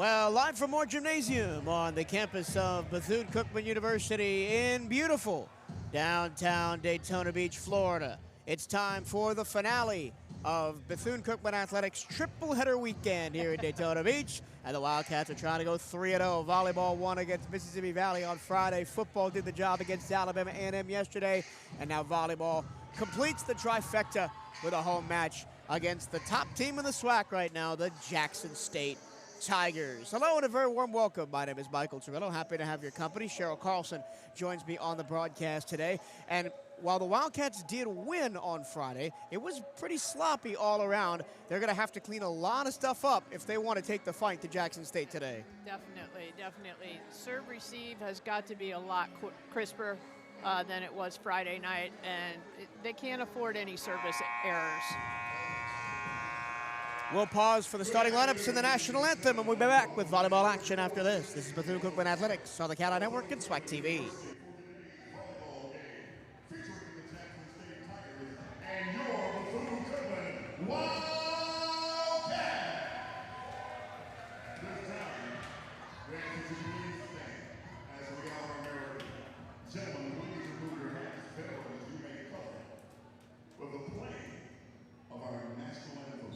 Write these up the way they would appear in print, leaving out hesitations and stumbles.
Well, live from Moore Gymnasium on the campus of Bethune-Cookman University in beautiful downtown Daytona Beach, Florida. It's time for the finale of Bethune-Cookman Athletics triple header weekend here in Daytona Beach. And the Wildcats are trying to go 3-0. Volleyball won against Mississippi Valley on Friday. Football did the job against Alabama A&M yesterday. And now volleyball completes the trifecta with a home match against the top team in the SWAC right now, the Jackson State Tigers. Hello and a very warm welcome. My name is Michael Torello. Happy to have your company. Cheryl Carlson joins me on the broadcast today. And while the Wildcats did win on Friday, it was pretty sloppy all around. They're going to have to clean a lot of stuff up if they want to take the fight to Jackson State today. Definitely. Serve receive has got to be a lot crisper than it was Friday night, and they can't afford any service errors. We'll pause for the starting lineups in the national anthem, and we'll be back with volleyball action after this. This is Bethune-Cookman Athletics on the CatEye Network and SWAC TV. And your Bethune-Cookman Wildcats. This time, ladies and gentlemen, as we are American, gentlemen, please remove your hats, fellows, as you may call it, for the playing of our national anthem.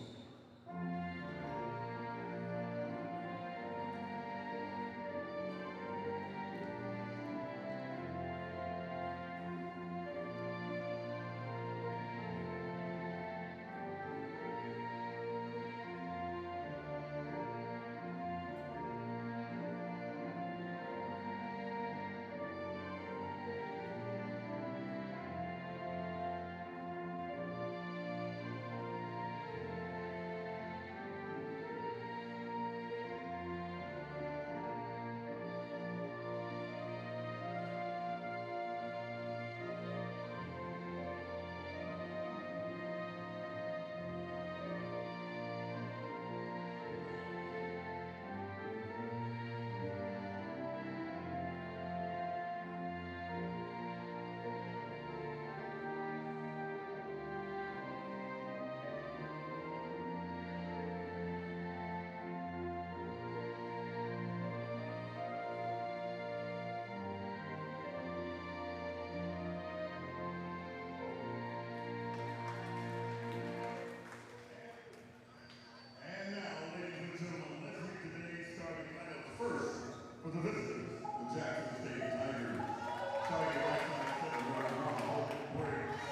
For the visitors, the Jackson State Tigers. Starting right side center, number 1, Holden Briggs.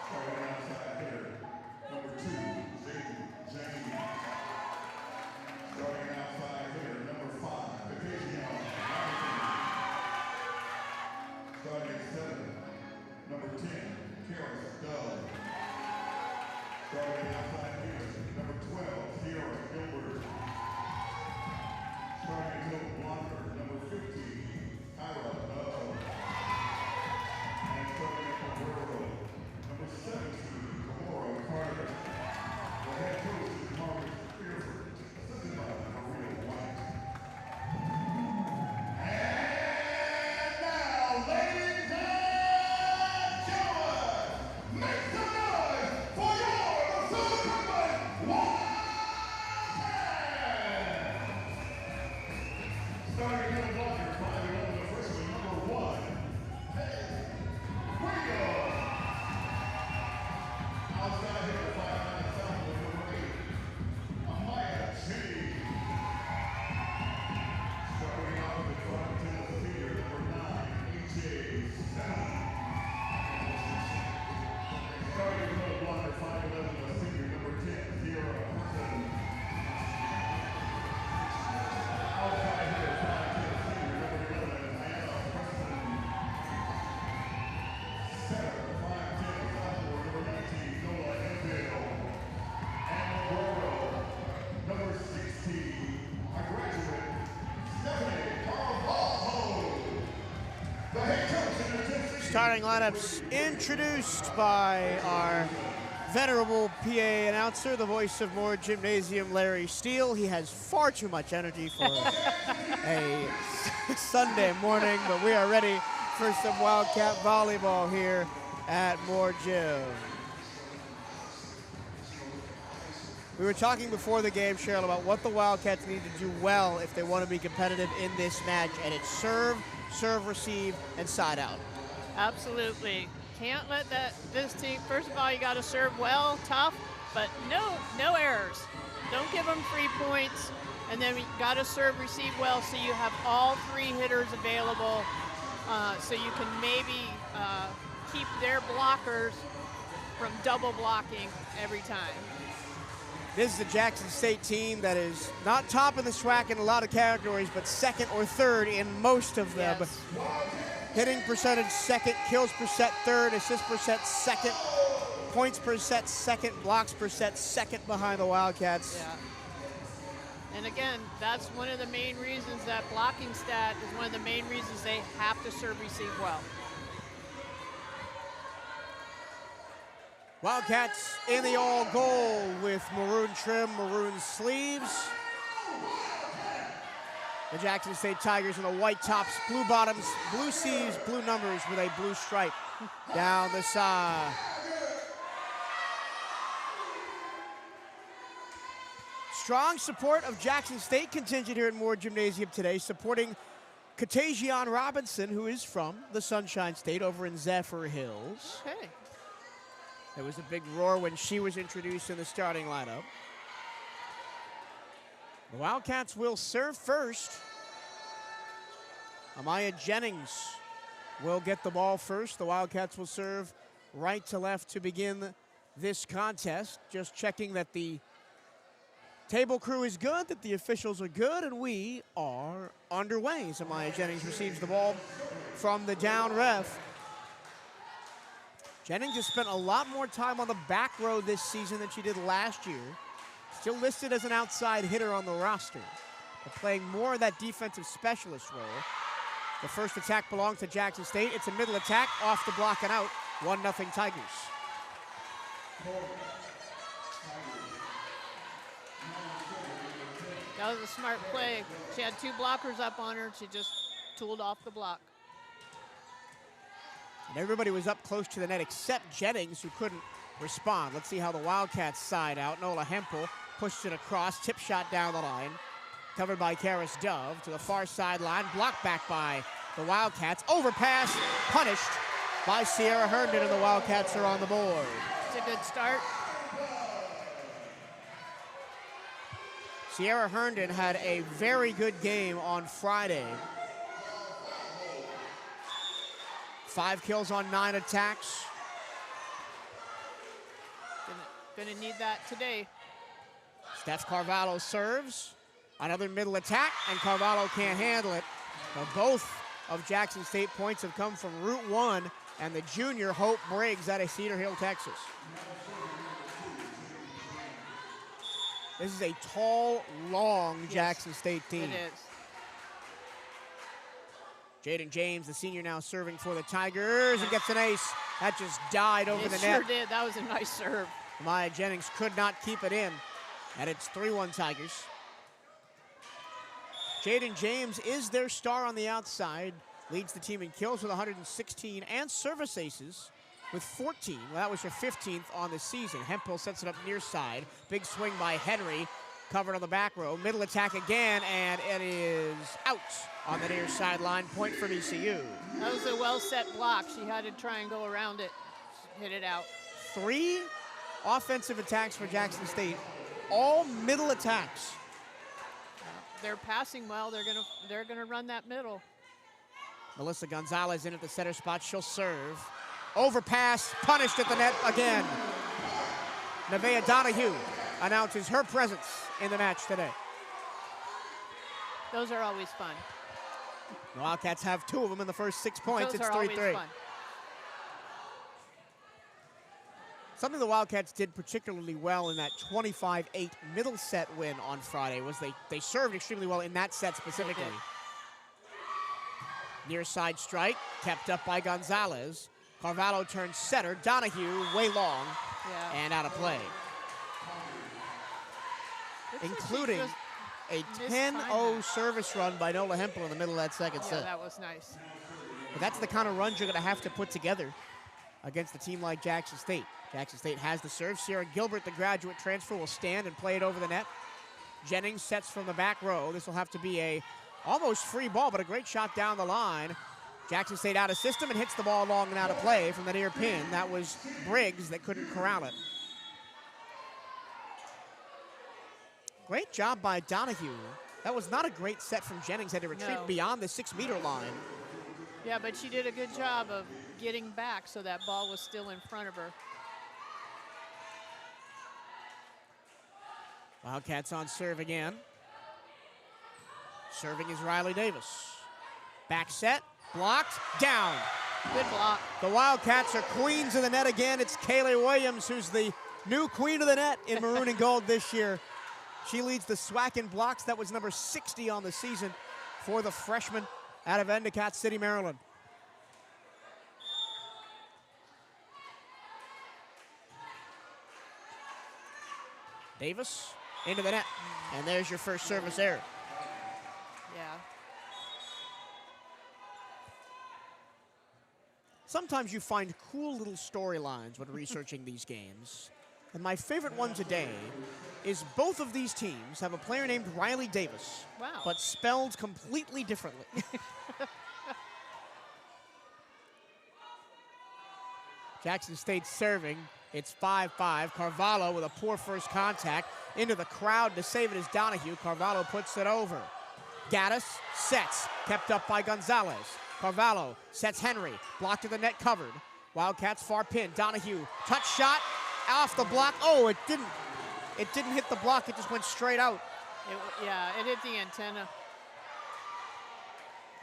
Starting outside hitter, number 2, Zayden James. Starting outside hitter, number 5, Vacation. Starting at 7, number 10, Karis Dove. Starting outside hitter, number 12, Sierra Gilbert. Starting middle blocker, number 15, Ira Dove. And starting at the railroad, number 17, Kamora Carter. The head coach is Margaret Spearford, assisted by Maria White. And now, ladies and gentlemen, make some noise for your Bethune-Cookman Wildcats! Starting in the blocker, 5'11", the freshman, number 1, Hey, Wingo. Outside hitter, 5'9", sophomore, number 8, Amaya Chitty. Starting out in the front, senior, number 9, E.J. Sally. Starting in the blocker, 5'11", the senior, number 10, Sierra Person. Outside hitter, 5'10", senior, number 11, Diana Preston. Center, 5'10", sophomore, number 19, Nola Enfield. And Gordo, number 16, a graduate, Stephanie Carvalho. The head coach in attendance. Starting lineups introduced by our venerable PA announcer, the voice of Moore Gymnasium, Larry Steele. He has far too much energy for a Sunday morning, but we are ready for some Wildcat volleyball here at Moore Gym. We were talking before the game, Cheryl, about what the Wildcats need to do well if they want to be competitive in this match, and it's serve, serve, receive, and side out. Absolutely. Can't let this team, first of all, you got to serve well, tough, but no errors. Don't give them free points, and then you got to serve, receive well, so you have all 3 hitters available, so you can maybe keep their blockers from double blocking every time. This is the Jackson State team that is not top in the SWAC in a lot of categories, but second or third in most of them. Yes. Hitting percentage second, kills per set third, assist per set second, points per set second, blocks per set second behind the Wildcats. Yeah. And again, that's one of the main reasons that blocking stat is one of the main reasons they have to serve receive well. Wildcats in the all gold with maroon trim, maroon sleeves. The Jackson State Tigers in the white tops, blue bottoms, blue sleeves, blue numbers with a blue stripe down the side. Strong support of Jackson State contingent here at Moore Gymnasium today, supporting Katajian Robinson, who is from the Sunshine State over in Zephyr Hills. Okay. There was a big roar when she was introduced in the starting lineup. The Wildcats will serve first. Amaya Jennings will get the ball first. The Wildcats will serve right to left to begin this contest. Just checking that the table crew is good, that the officials are good, and we are underway. So Amaya Jennings receives the ball from the down ref. Jennings has spent a lot more time on the back row this season than she did last year. Still listed as an outside hitter on the roster, but playing more of that defensive specialist role. The first attack belongs to Jackson State. It's a middle attack, off the block and out. 1-0 Tigers. That was a smart play. She had 2 blockers up on her. She just tooled off the block. And everybody was up close to the net except Jennings, who couldn't respond. Let's see how the Wildcats side out. Nola Hempel pushed it across, tip shot down the line. Covered by Karis Dove to the far sideline, blocked back by the Wildcats. Overpass, punished by Sierra Herndon, and the Wildcats are on the board. It's a good start. Sierra Herndon had a very good game on Friday. 5 kills on 9 attacks. Gonna need that today. Steph Carvalho serves. Another middle attack, and Carvalho can't handle it. Now, both of Jackson State points have come from Route 1 and the junior Hope Briggs out of Cedar Hill, Texas. This is a tall, long Jackson State team. It is. Jaden James, the senior, now serving for the Tigers, and gets an ace. That just died over the net. It sure did. That was a nice serve. Maya Jennings could not keep it in, and it's 3-1 Tigers. Jaden James is their star on the outside, leads the team in kills with 116 and service aces with 14. Well, that was her 15th on the season. Hempel sets it up near side. Big swing by Henry, covered on the back row. Middle attack again, and it is out on the near sideline. Point from ECU. That was a well-set block. She had to try and go around it, hit it out. 3 offensive attacks for Jackson State, all middle attacks. They're passing well. They're gonna run that middle. Melissa Gonzalez in at the center spot. She'll serve. Overpass, punished at the net again. Nevaeh Donahue announces her presence in the match today. Those are always fun. The Wildcats have 2 of them in the first 6 points. Those It's are always 3-3. fun. Something the Wildcats did particularly well in that 25-8 middle set win on Friday was they served extremely well in that set specifically. Near side strike, kept up by Gonzalez. Carvalho turns center. Donahue, way long, and out of play. Including a 10-0 service run by Nola Hempel in the middle of that second set. That was nice. But that's the kind of runs you're going to have to put together against a team like Jackson State. Jackson State has the serve. Sierra Gilbert, the graduate transfer, will stand and play it over the net. Jennings sets from the back row. This will have to be a almost free ball, but a great shot down the line. Jackson State out of system and hits the ball long and out of play from the near pin. That was Briggs that couldn't corral it. Great job by Donahue. That was not a great set from Jennings. Had to retreat beyond the 6-meter line. Yeah, but she did a good job of getting back so that ball was still in front of her. Wildcats on serve again. Serving is Riley Davis. Back set, blocked, down. Good block. The Wildcats are queens of the net again. It's Kaylee Williams, who's the new queen of the net in maroon and gold this year. She leads the SWAC in blocks. That was number 60 on the season for the freshman out of Endicott City, Maryland. Davis into the net, and there's your first service error. Yeah. Sometimes you find cool little storylines when researching these games. And my favorite one today is both of these teams have a player named Riley Davis, Wow. but spelled completely differently. Jackson State serving. It's 5-5. Carvalho with a poor first contact. Into the crowd to save it is Donahue. Carvalho puts it over. Gaddis sets. Kept up by Gonzalez. Carvalho sets Henry. Blocked to the net, covered. Wildcats far pin. Donahue. Touch shot. Off the block. Oh, it didn't hit the block. It just went straight out. It hit the antenna.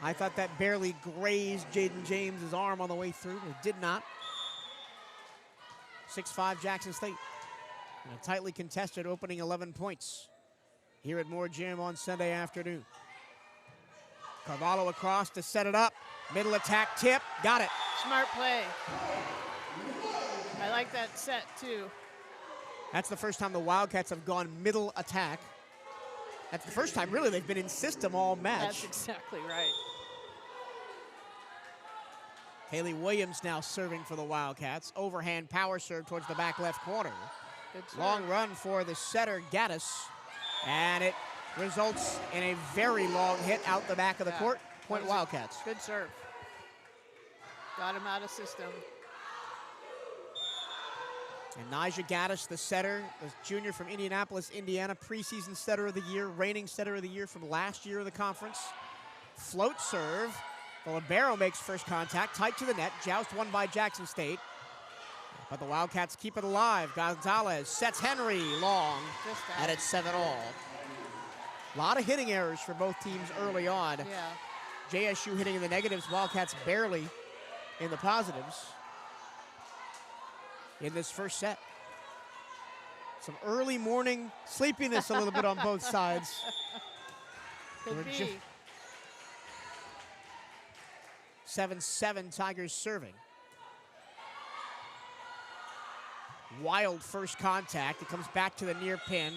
I thought that barely grazed Jaden James' arm on the way through, but it did not. 6-5 Jackson State. And a tightly contested opening 11 points here at Moore Gym on Sunday afternoon. Carvalho across to set it up. Middle attack tip. Got it. Smart play. I like that set too. That's the first time the Wildcats have gone middle attack. That's the first time really they've been in system all match. That's exactly right. Haley Williams now serving for the Wildcats. Overhand power serve towards the back left corner. Good serve. Long run for the setter, Gaddis. And it results in a very long hit out the back of the court. Point Wildcats. Good serve. Got him out of system. And Nija Gaddis, the setter, the junior from Indianapolis, Indiana, preseason setter of the year, reigning setter of the year from last year of the conference. Float serve. The libero makes first contact, tight to the net. Joust won by Jackson State. But the Wildcats keep it alive. Gonzalez sets Henry long, and it's 7-all. A lot of hitting errors for both teams early on. Yeah. JSU hitting in the negatives, Wildcats barely in the positives in this first set. Some early morning sleepiness a little bit on both sides. Could be. 7-7 Tigers serving. Wild first contact. It comes back to the near pin.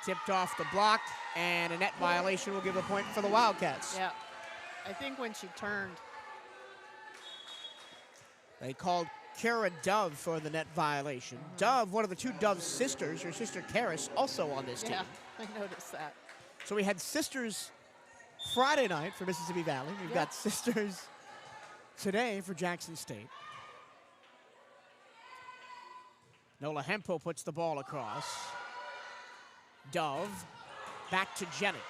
Tipped off the block, and a net violation will give a point for the Wildcats. Yeah. I think when she turned. They called Kara Dove for the net violation. Dove, one of the two Dove sisters, her sister Karis, also on this team. Yeah, I noticed that. So we had sisters Friday night for Mississippi Valley. We've got sisters today for Jackson State. Nola Hempo puts the ball across. Dove, back to Jennings.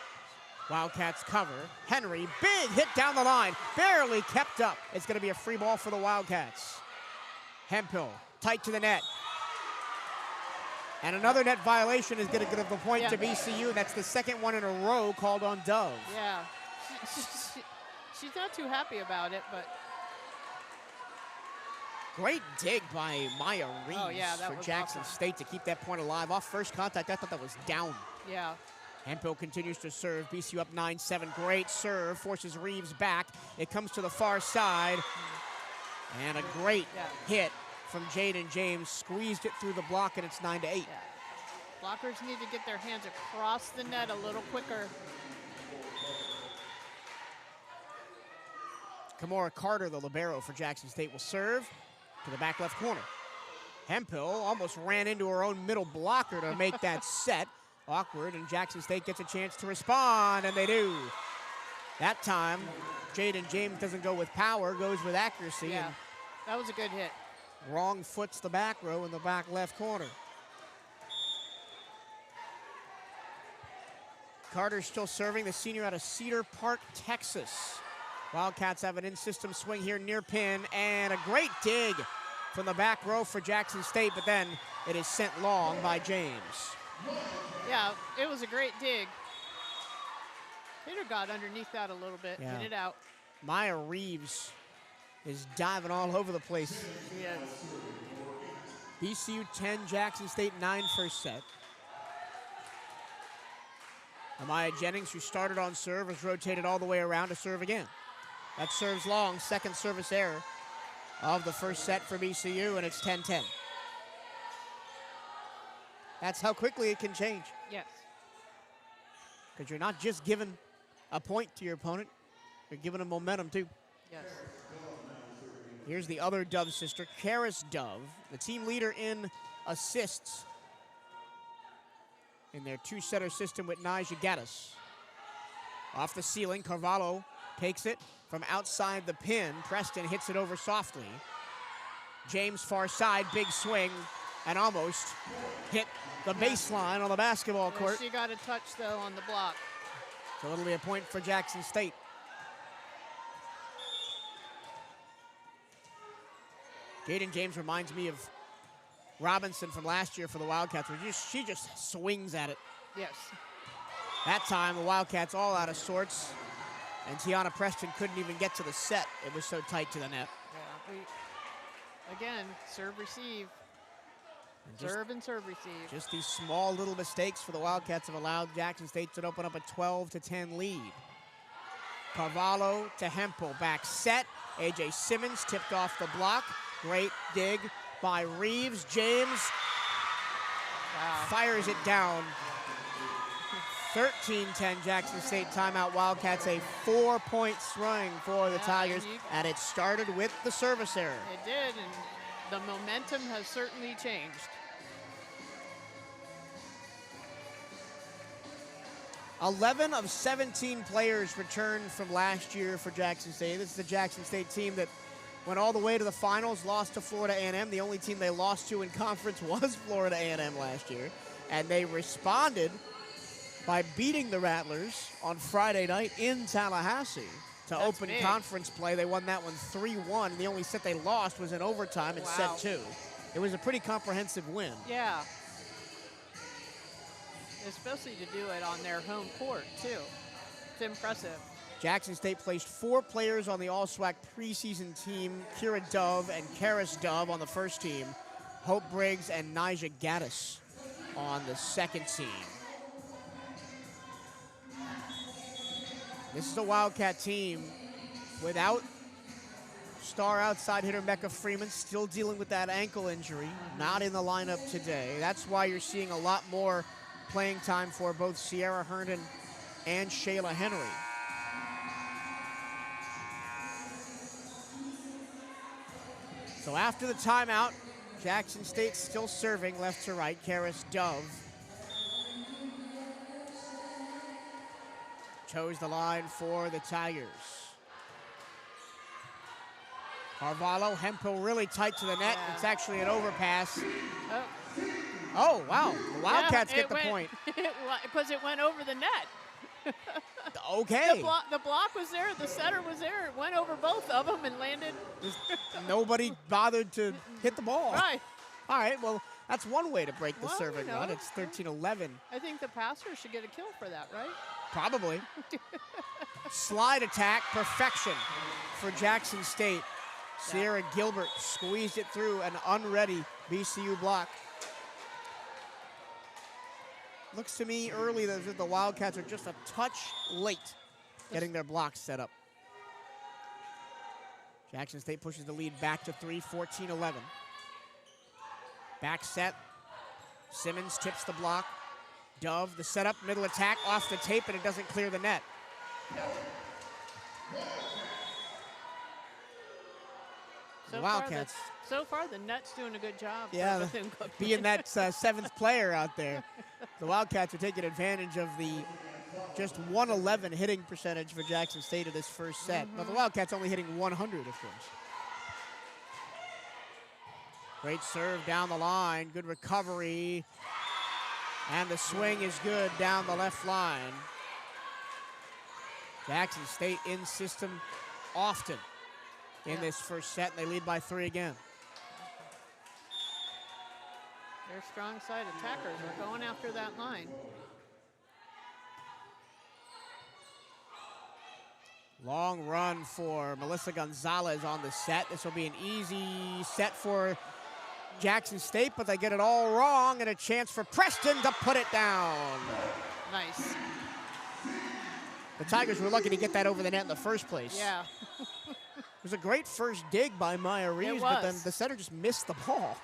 Wildcats cover. Henry, big hit down the line. Barely kept up. It's going to be a free ball for the Wildcats. Hemphill, tight to the net. And another net violation is going to give the point to VCU. That's the second one in a row called on Dove. Yeah. She's not too happy about it, but. Great dig by Maya Reeves for Jackson State to keep that point alive. Off first contact, I thought that was down. Yeah. Hemphill continues to serve. VCU up 9-7. Great serve. Forces Reeves back. It comes to the far side. And a great hit from Jaden James. Squeezed it through the block, and it's 9-8. Yeah. Blockers need to get their hands across the net a little quicker. Kamora Carter, the libero for Jackson State, will serve. to the back left corner. Hemphill almost ran into her own middle blocker to make that set. Awkward, and Jackson State gets a chance to respond, and they do. That time, Jaden James doesn't go with power, goes with accuracy. Yeah, and that was a good hit. wrong foot's the back row in the back left corner. Carter's still serving, the senior out of Cedar Park, Texas. Wildcats have an in-system swing here near pin, and a great dig from the back row for Jackson State, but then it is sent long by James. Yeah, it was a great dig. Peter got underneath that a little bit, Yeah. hit it out. Maya Reeves is diving all over the place. Yes. BCU 10, Jackson State 9 first set. Amaya Jennings, who started on serve, has rotated all the way around to serve again. That serves long, second service error of the first set for BCU, and it's 10-10. That's how quickly it can change, Yes. because you're not just giving a point to your opponent, you're giving them momentum too. Yes. Here's the other Dove sister, Karis Dove, the team leader in assists in their two-setter system with Nyjah Gaddis. Off the ceiling, Carvalho takes it from outside the pin. Preston hits it over softly. James far side, big swing, and almost hit the baseline on the basketball court. She got a touch, though, on the block. So it'll be a point for Jackson State. Jaden James reminds me of Robinson from last year for the Wildcats, where she just swings at it. Yes. That time, the Wildcats all out of sorts, and Tiana Preston couldn't even get to the set. It was so tight to the net. Yeah. Again, serve, receive. And just, Serve and serve, receive. just these small little mistakes for the Wildcats have allowed Jackson State to open up a 12-10 lead. Carvalho to Hempel, back set. A.J. Simmons tipped off the block. Great dig by Reeves. James fires it down. 13-10 Jackson State timeout. Wildcats a 4-point swing for the Tigers, and it started with the service error. It did, and the momentum has certainly changed. 11 of 17 players returned from last year for Jackson State. This is the Jackson State team that went all the way to the finals, lost to Florida A&M. The only team they lost to in conference was Florida A&M last year. And they responded by beating the Rattlers on Friday night in Tallahassee to That's open big. conference play. They won that one 3-1. And the only set they lost was in overtime in set 2. It was a pretty comprehensive win. Yeah. Especially to do it on their home court, too. It's impressive. Jackson State placed 4 players on the All-SWAC preseason team. Kira Dove and Karis Dove on the first team. Hope Briggs and Nyjah Gaddis on the second team. This is a Wildcat team without star outside hitter Mecca Freeman, still dealing with that ankle injury, not in the lineup today. That's why you're seeing a lot more playing time for both Sierra Herndon and Shayla Henry. So after the timeout, Jackson State still serving left to right. Karis Dove chose the line for the Tigers. Carvalho, Hempel really tight to the net. Yeah. It's actually an overpass. Oh. Oh, wow. The Wildcats Yeah, get the point. Because it went over the net. Okay. The block was there, the setter was there. It went over both of them and landed. Nobody bothered to hit the ball. Right. All right, well, that's one way to break the Well, serving you know, run. It's 13-11. I think the passer should get a kill for that, right? Probably. Slide attack, perfection for Jackson State. Sierra Gilbert squeezed it through an unready BCU block. Looks to me early that the Wildcats are just a touch late getting their blocks set up. Jackson State pushes the lead back to 3, 14-11. Back set. Simmons tips the block. Dove, the setup, middle attack, off the tape, and it doesn't clear the net. So Wildcats. So far, the net's doing a good job. Yeah, for Bethune-Cookman. being that seventh player out there. The Wildcats are taking advantage of the just 111 hitting percentage for Jackson State in this first set. But the Wildcats only hitting 100, of course. Great serve down the line. Good recovery. And the swing is good down the left line. Jackson State in system often in this first set, and they lead by 3 again. Their strong side attackers are going after that line. Long run for Melissa Gonzalez on the set. This will be an easy set for Jackson State, but they get it all wrong, and a chance for Preston to put it down. Nice. The Tigers were lucky to get that over the net in the first place. Yeah. It was a great first dig by Maya Reeves, but then the setter just missed the ball.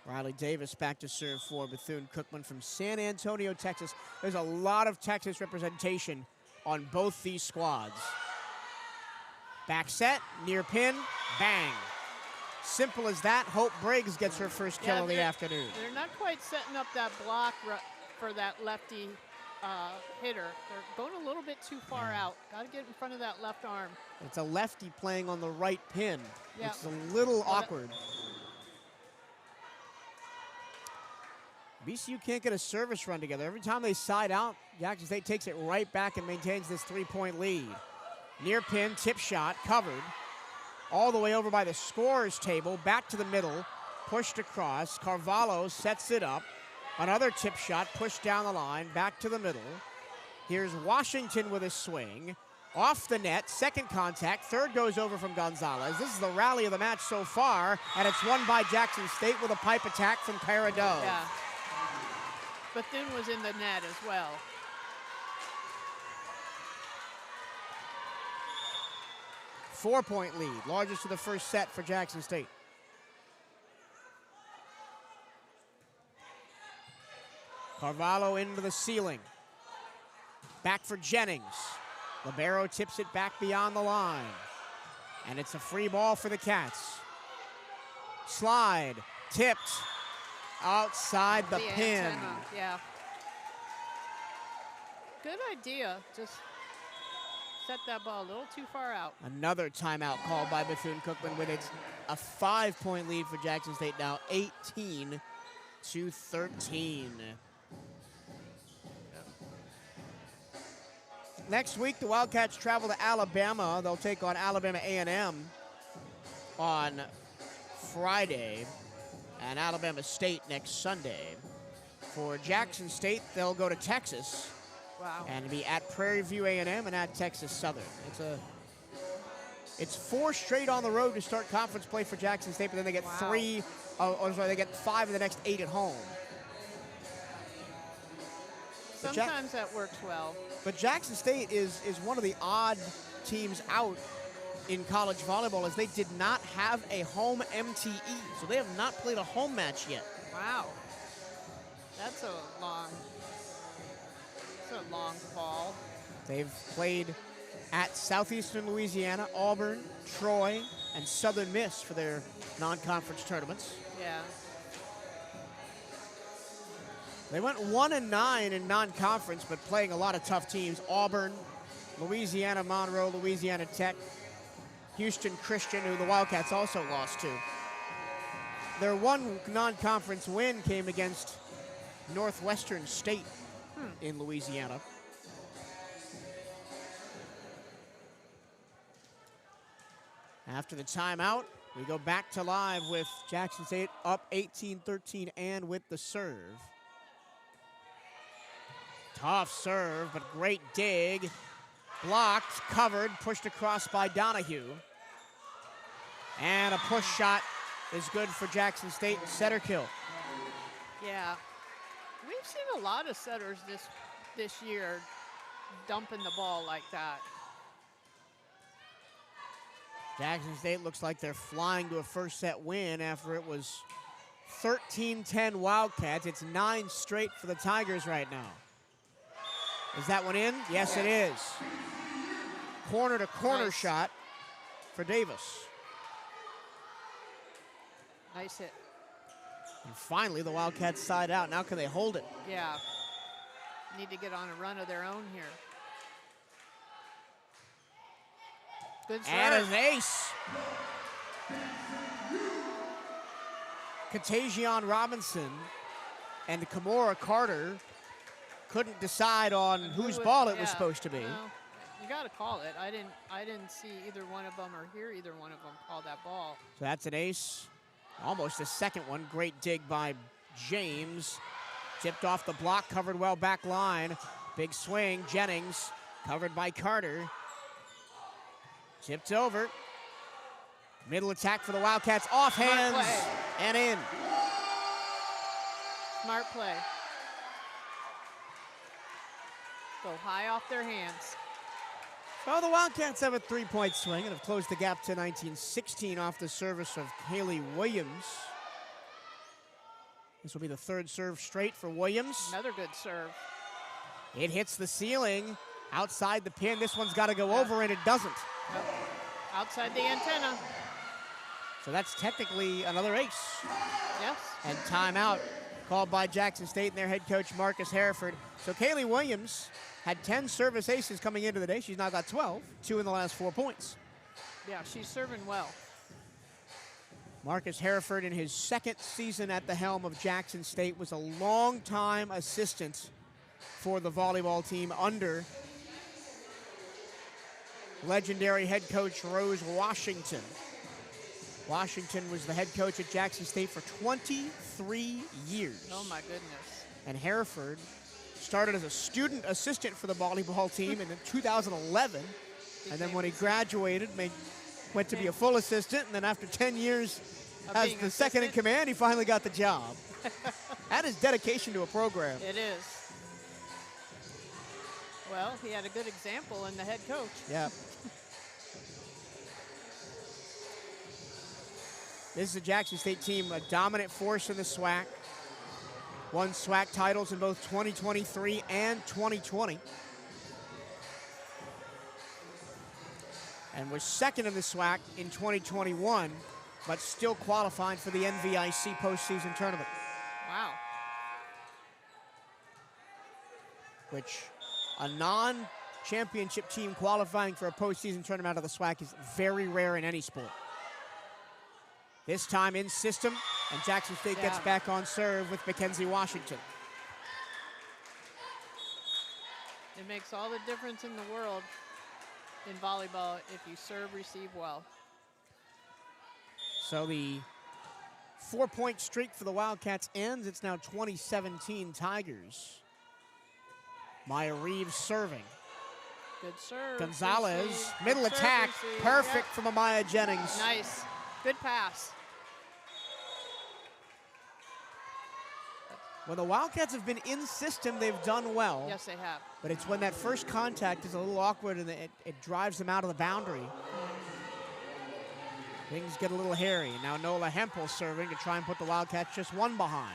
Riley Davis back to serve for Bethune-Cookman from San Antonio, Texas. There's a lot of Texas representation on both these squads. Back set, near pin, bang. Simple as that. Hope Briggs gets her first kill of the afternoon. They're not quite setting up that block for that lefty hitter. They're going a little bit too far out. Got to get in front of that left arm. It's a lefty playing on the right pin. Yeah. It's a little awkward. BCU can't get a service run together. Every time they side out, Jackson State takes it right back and maintains this 3-point lead. Near pin, tip shot, covered. All the way over by the scorer's table, back to the middle, pushed across. Carvalho sets it up. Another tip shot, pushed down the line, back to the middle. Here's Washington with a swing. Off the net, second contact, third goes over from Gonzalez. This is the rally of the match so far, and it's won by Jackson State with a pipe attack from Kyra Dove. Yeah. Bethune was in the net as well. Four-point lead, largest of the first set for Jackson State. Carvalho into the ceiling. Back for Jennings. Libero tips it back beyond the line. And it's a free ball for the Cats. Slide, tipped, outside the pin. Antenna, yeah. Good idea. Just set that ball a little too far out. Another timeout called by Bethune-Cookman with it's a 5-point lead for Jackson State now, 18-13. Next week, the Wildcats travel to Alabama. They'll take on Alabama A&M on Friday and Alabama State next Sunday. For Jackson State, they'll go to Texas. Wow. And be at Prairie View A&M and at Texas Southern. It's 4 straight on the road to start conference play for Jackson State, but then they get they get 5 of the next 8 at home. Sometimes that works well. But Jackson State is one of the odd teams out in college volleyball, as they did not have a home MTE, so they have not played a home match yet. Wow. That's a long fall. They've played at Southeastern Louisiana, Auburn, Troy, and Southern Miss for their non-conference tournaments. Yeah. They went 1-9 in non-conference, but playing a lot of tough teams. Auburn, Louisiana Monroe, Louisiana Tech, Houston Christian, who the Wildcats also lost to. Their one non-conference win came against Northwestern State in Louisiana. After the timeout, we go back to live with Jackson State up 18-13 and with the serve. Tough serve, but great dig. Blocked, covered, pushed across by Donahue. And a push shot is good for Jackson State. Setter kill. Yeah. We've seen a lot of setters this year dumping the ball like that. Jackson State looks like they're flying to a first set win after it was 13-10 Wildcats. It's 9 straight for the Tigers right now. Is that one in? Yes, it is. Corner to corner Nice. shot for Davis. Nice hit. And finally, the Wildcats side out. Now can they hold it? Yeah. Need to get on a run of their own here. Good serve. And an ace. Contagion Robinson and Kimora Carter couldn't decide on whose ball it was supposed to be. Well, you got to call it. I didn't see either one of them or hear either one of them call that ball. So that's an ace. Almost a second one. Great dig by James. Tipped off the block, covered well back line. Big swing. Jennings covered by Carter. Tipped over. Middle attack for the Wildcats. Off hands and in. Smart play. Go high off their hands. Well, the Wildcats have a 3-point swing and have closed the gap to 19-16 off the service of Kaylee Williams. This will be the third serve straight for Williams. Another good serve. It hits the ceiling outside the pin. This one's got to go over, and it doesn't. Yep. Outside the antenna. So that's technically another ace. Yes. And timeout called by Jackson State and their head coach, Marcus Hereford. So Kaylee Williams had 10 service aces coming into the day. She's now got 12, 2 in the last 4 points. Yeah, she's serving well. Marcus Hereford, in his second season at the helm of Jackson State, was a longtime assistant for the volleyball team under legendary head coach Rose Washington. Washington was the head coach at Jackson State for 23 years. Oh my goodness. And Hereford started as a student assistant for the volleyball team in 2011. And then when he graduated, went to be a full assistant. And then after 10 years as the second in command, he finally got the job. That is dedication to a program. It is. Well, he had a good example in the head coach. Yeah. This is a Jackson State team, a dominant force in the SWAC. Won SWAC titles in both 2023 and 2020. And was second in the SWAC in 2021, but still qualifying for the NVIC postseason tournament. Wow. Which a non-championship team qualifying for a postseason tournament out of the SWAC is very rare in any sport. This time in system, and Jackson State gets back on serve with Mackenzie Washington. It makes all the difference in the world in volleyball if you serve, receive well. So the 4-point streak for the Wildcats ends. It's now 2017 Tigers. Maya Reeves serving. Good serve. Gonzalez, receive. middle Good serve, attack, receive. perfect from Amaya Jennings. Nice. Good pass. When the Wildcats have been in system, they've done well. Yes, they have. But it's when that first contact is a little awkward and it drives them out of the boundary. Things get a little hairy. Now Nola Hempel serving to try and put the Wildcats just one behind.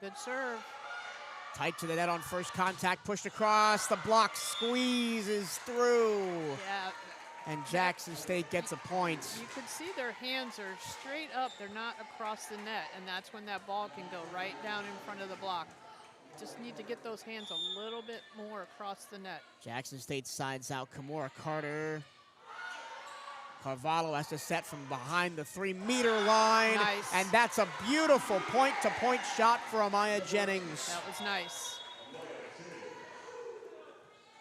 Good serve. Tight to the net on first contact, pushed across, the block squeezes through. Yeah. And Jackson State gets a point. You could see their hands are straight up. They're not across the net, and that's when that ball can go right down in front of the block. Just need to get those hands a little bit more across the net. Jackson State sides out Kimora Carter. Carvalho has to set from behind the 3-meter line. Nice. And that's a beautiful point-to-point shot for Amaya Jennings. That was nice.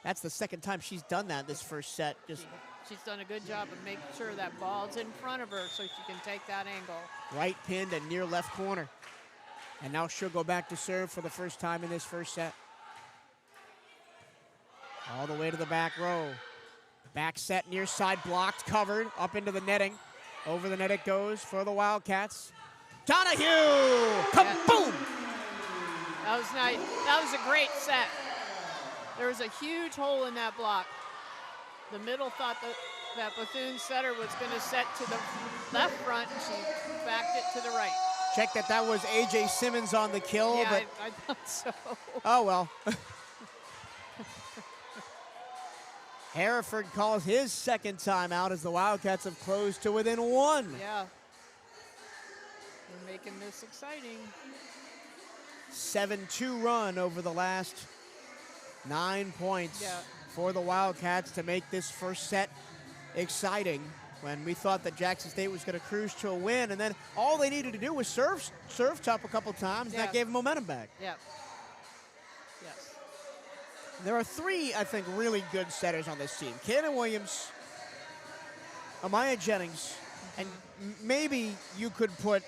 That's the second time she's done that this first set. She's done a good job of making sure that ball's in front of her so she can take that angle. Right pinned and near left corner. And now she'll go back to serve for the first time in this first set. All the way to the back row. Back set, near side blocked, covered, up into the netting. Over the net it goes for the Wildcats. Donahue! Kaboom! That was nice. That was a great set. There was a huge hole in that block. The middle thought that Bethune setter was going to set to the left front, and she backed it to the right. Check that was A.J. Simmons on the kill, Yeah, but I thought so. oh well. Hereford calls his second timeout as the Wildcats have closed to within one. Yeah. We're making this exciting. 7-2 run over the last 9 points for the Wildcats to make this first set exciting, when we thought that Jackson State was going to cruise to a win, and then all they needed to do was serve top a couple times, and that gave them momentum back. Yeah. Yes. There are three, I think, really good setters on this team. Kaden Williams, Amaya Jennings, and maybe you could put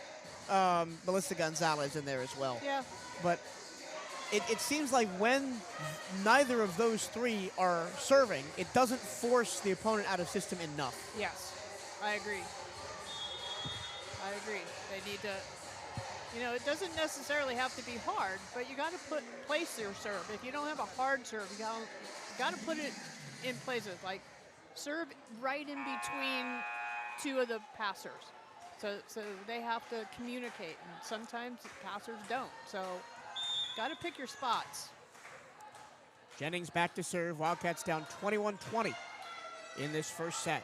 Melissa Gonzalez in there as well. Yeah. But it seems like when neither of those three are serving, it doesn't force the opponent out of system enough. Yes, I agree. I agree. They need to, you know, it doesn't necessarily have to be hard, but you got to place your serve. If you don't have a hard serve, you got to put it in places, like serve right in between two of the passers. So they have to communicate, and sometimes passers don't. So got to pick your spots. Jennings back to serve. Wildcats down 21-20 in this first set.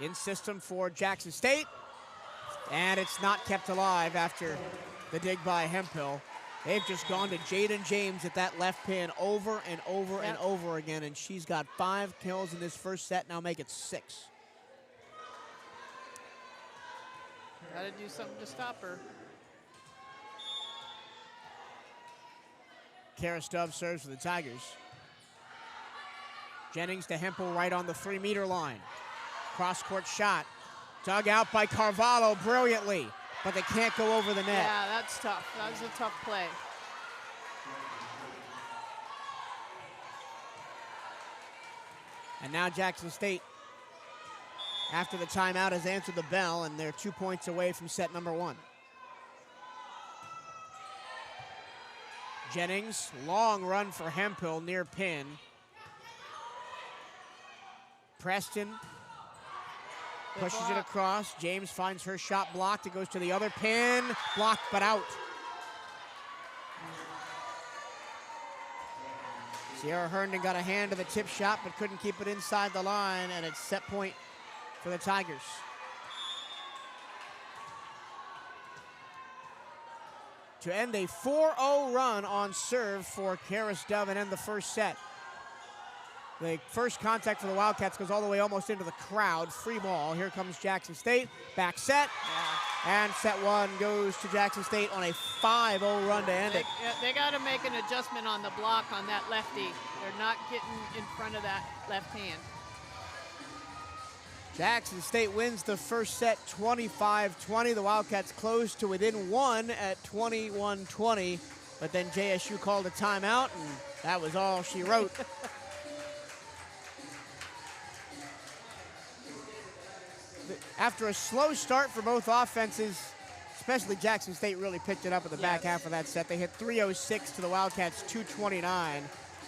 In system for Jackson State, and it's not kept alive after the dig by Hemphill. They've just gone to Jaden James at that left pin over and over and over again, and she's got 5 kills in this first set, now make it 6. Got to do something to stop her. Kara Stubbs serves for the Tigers. Jennings to Hempel right on the 3-meter line. Cross-court shot. Dug out by Carvalho brilliantly, but they can't go over the net. Yeah, that's tough. That was a tough play. And now Jackson State, after the timeout, has answered the bell, and they're 2 points away from set number 1. Jennings, long run for Hemphill near pin. Preston pushes it across. James finds her shot blocked. It goes to the other pin. Blocked, but out. Sierra Herndon got a hand to the tip shot, but couldn't keep it inside the line, and it's set point for the Tigers. To end a 4-0 run on serve for Karis Dove and end the first set. The first contact for the Wildcats goes all the way almost into the crowd. Free ball. Here comes Jackson State. Back set. And set 1 goes to Jackson State on a 5-0 run to end it. They got to make an adjustment on the block on that lefty. They're not getting in front of that left hand. Jackson State wins the first set 25-20. The Wildcats close to within 1 at 21-20. But then JSU called a timeout, and that was all she wrote. After a slow start for both offenses, especially Jackson State really picked it up in the back half of that set. They hit 306 to the Wildcats 229.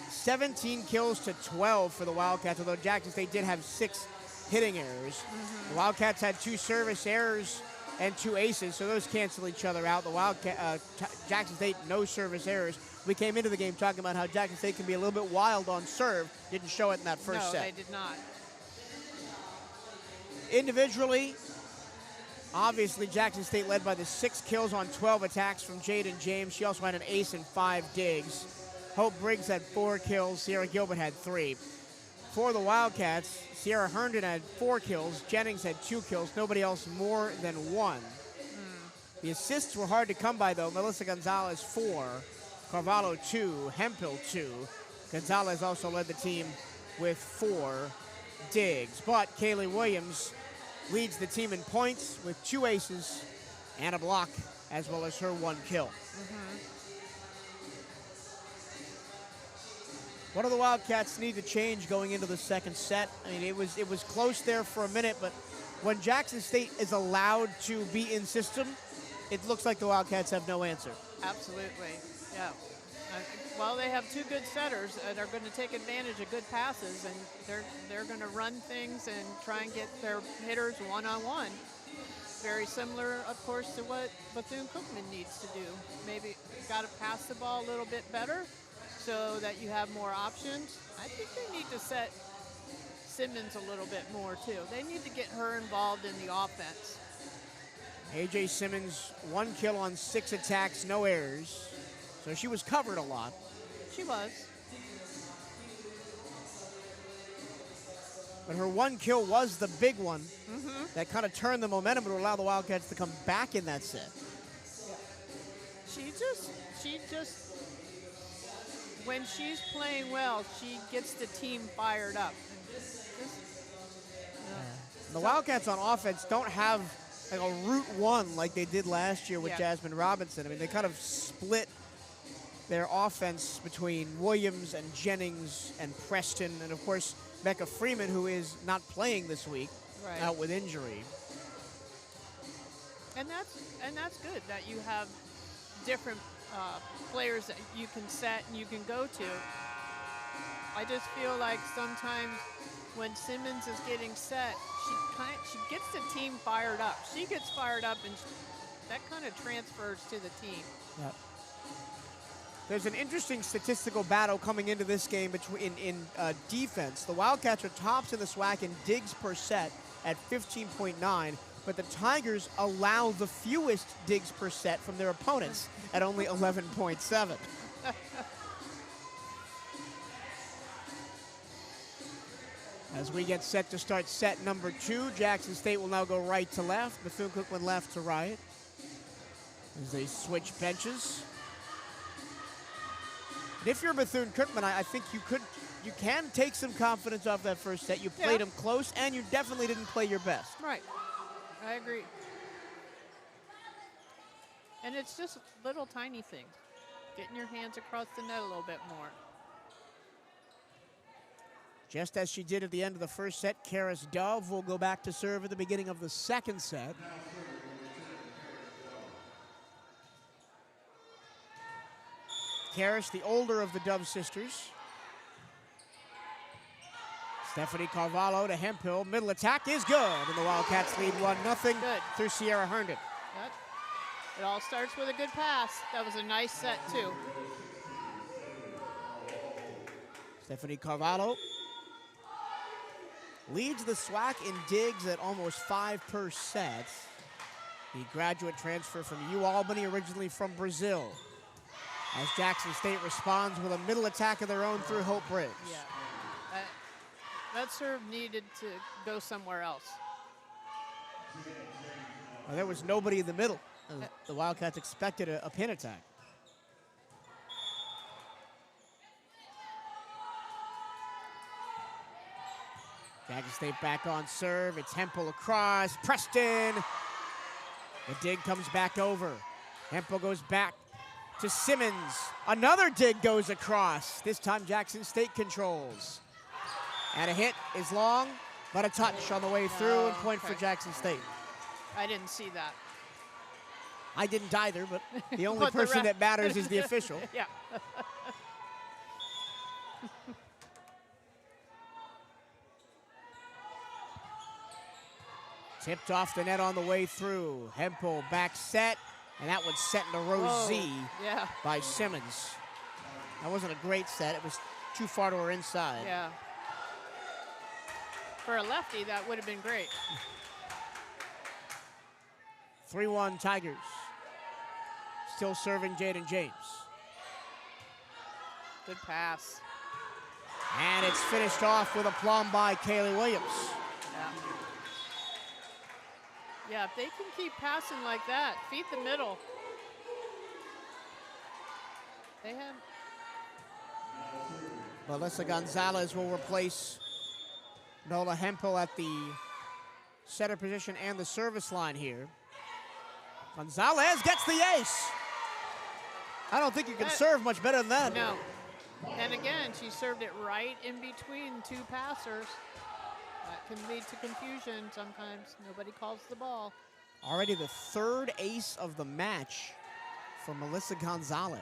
17 kills to 12 for the Wildcats, although Jackson State did have 6 hitting errors. The Wildcats had 2 service errors and 2 aces, so those cancel each other out. The Jackson State, no service errors. We came into the game talking about how Jackson State can be a little bit wild on serve. Didn't show it in that first set. No, they did not. Individually, obviously Jackson State led by the 6 kills on 12 attacks from Jaden James. She also had an ace and 5 digs. Hope Briggs had 4 kills. Sierra Gilbert had 3. For the Wildcats, Sierra Herndon had 4 kills. Jennings had 2 kills. Nobody else more than 1. The assists were hard to come by, though. Melissa Gonzalez, 4. Carvalho, 2. Hemphill, 2. Gonzalez also led the team with 4 digs. But Kaylee Williams leads the team in points with 2 aces and a block, as well as her 1 kill. What do the Wildcats need to change going into the second set? I mean, it was close there for a minute, but when Jackson State is allowed to be in system, it looks like the Wildcats have no answer. Absolutely, yeah. Well, they have 2 good setters that are going to take advantage of good passes, and they're going to run things and try and get their hitters one-on-one. very similar, of course, to what Bethune-Cookman needs to do. Maybe got to pass the ball a little bit better so that you have more options. I think they need to set Simmons a little bit more, too. They need to get her involved in the offense. A.J. Simmons, 1 kill on 6 attacks, no errors. So she was covered a lot. She was. But her 1 kill was the big one that kind of turned the momentum to allow the Wildcats to come back in that set. She just, when she's playing well, she gets the team fired up. The Wildcats on offense don't have like a route one like they did last year with Jasmine Robinson. I mean, they kind of split their offense between Williams and Jennings and Preston, and of course Becca Freeman, who is not playing this week, out with injury. And that's good that you have different players that you can set and you can go to. I just feel like sometimes when Simmons is getting set, she gets the team fired up. She gets fired up, and that kind of transfers to the team. Yep. There's an interesting statistical battle coming into this game between in defense. The Wildcats are tops in the SWAC in digs per set at 15.9, but the Tigers allow the fewest digs per set from their opponents at only 11.7. As we get set to start set number 2, Jackson State will now go right to left, Bethune-Cookman left to right as they switch benches. And if you're Bethune-Cookman, I think you can take some confidence off that first set. You played them close, and you definitely didn't play your best. Right, I agree. And it's just little tiny things. Getting your hands across the net a little bit more. Just as she did at the end of the first set, Karis Dove will go back to serve at the beginning of the second set. Karis, the older of the Dove sisters. Stephanie Carvalho to Hemphill. Middle attack is good, and the Wildcats lead 1-0 through Sierra Herndon. It all starts with a good pass. That was a nice set, too. Stephanie Carvalho leads the SWAC in digs at almost 5 per set. The graduate transfer from UAlbany, originally from Brazil. As Jackson State responds with a middle attack of their own through Hope Bridge. Yeah, that serve needed to go somewhere else. Well, there was nobody in the middle. The Wildcats expected a pin attack. Jackson State back on serve. It's Hempel across. Preston. The dig comes back over. Hempel goes back to Simmons. Another dig goes across. This time Jackson State controls. And a hit is long, but a touch on the way through and point for Jackson State. I didn't see that. I didn't either, but the only person that matters is the official. Yeah. Tipped off the net on the way through. Hempel back set, and that one's set into row Z by Simmons. That wasn't a great set. It was too far to her inside. Yeah. For a lefty, that would have been great. 3-1 Tigers. Still serving Jaden James. Good pass. And it's finished off with a plum by Kaylee Williams. Yeah, if they can keep passing like that, feed the middle. They have. Melissa Gonzalez will replace Nola Hempel at the setter position and the service line here. Gonzalez gets the ace. I don't think you can serve much better than that. No. And again, she served it right in between two passers. That can lead to confusion sometimes. Nobody calls the ball. Already the third ace of the match for Melissa Gonzalez.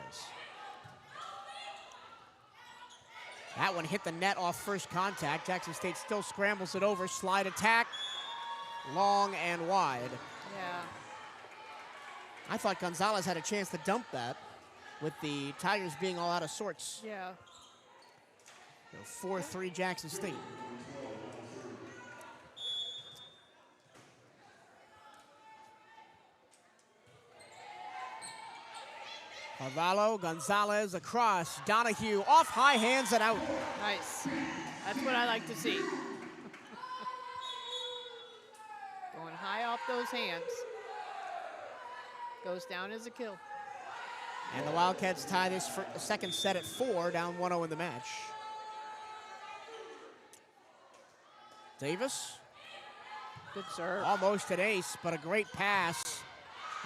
That one hit the net off first contact. Jackson State still scrambles it over. Slide attack, long and wide. Yeah. I thought Gonzalez had a chance to dump that with the Tigers being all out of sorts. Yeah. So 4-3 Jackson State. Carvalho, Gonzalez across. Donahue off high hands and out. Nice. That's what I like to see. Going high off those hands. Goes down as a kill. And the Wildcats tie this second set at 4, down 1-0 in the match. Davis. Good serve. Almost an ace, but a great pass.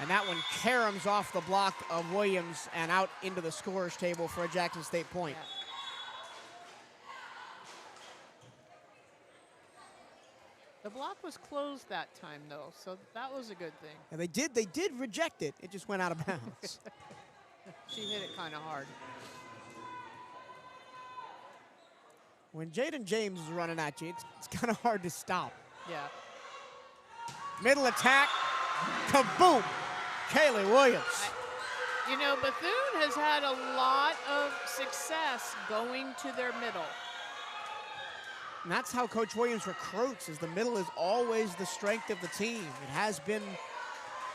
And that one caroms off the block of Williams and out into the scorer's table for a Jackson State point. Yeah. The block was closed that time, though, so that was a good thing. And they did reject it. It just went out of bounds. She hit it kind of hard. When Jaden James is running at you, it's kind of hard to stop. Yeah. Middle attack, kaboom, Kaylee Williams. You know, Bethune has had a lot of success going to their middle. And that's how Coach Williams recruits, is the middle is always the strength of the team. It has been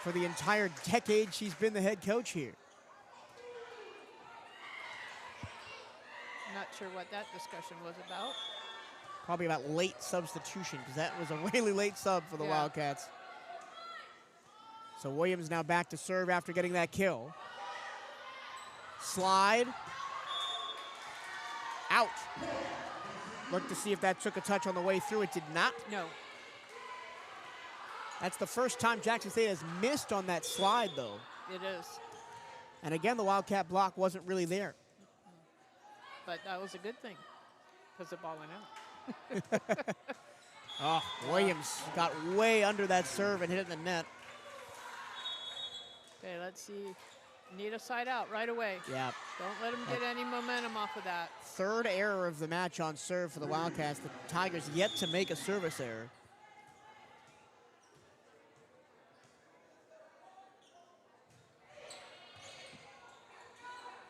for the entire decade she's been the head coach here. Not sure what that discussion was about. Probably about late substitution, because that was a really late sub for the Wildcats. So Williams now back to serve after getting that kill. Slide. Out. Look to see if that took a touch on the way through. It did not. No. That's the first time Jackson State has missed on that slide, though. It is. And again, the Wildcat block wasn't really there. But that was a good thing, because the ball went out. Oh, Williams got way under that serve and hit it in the net. Okay, let's see. Need a side out right away. Yeah. Don't let them get any momentum off of that. Third error of the match on serve for the Wildcats. The Tigers yet to make a service error.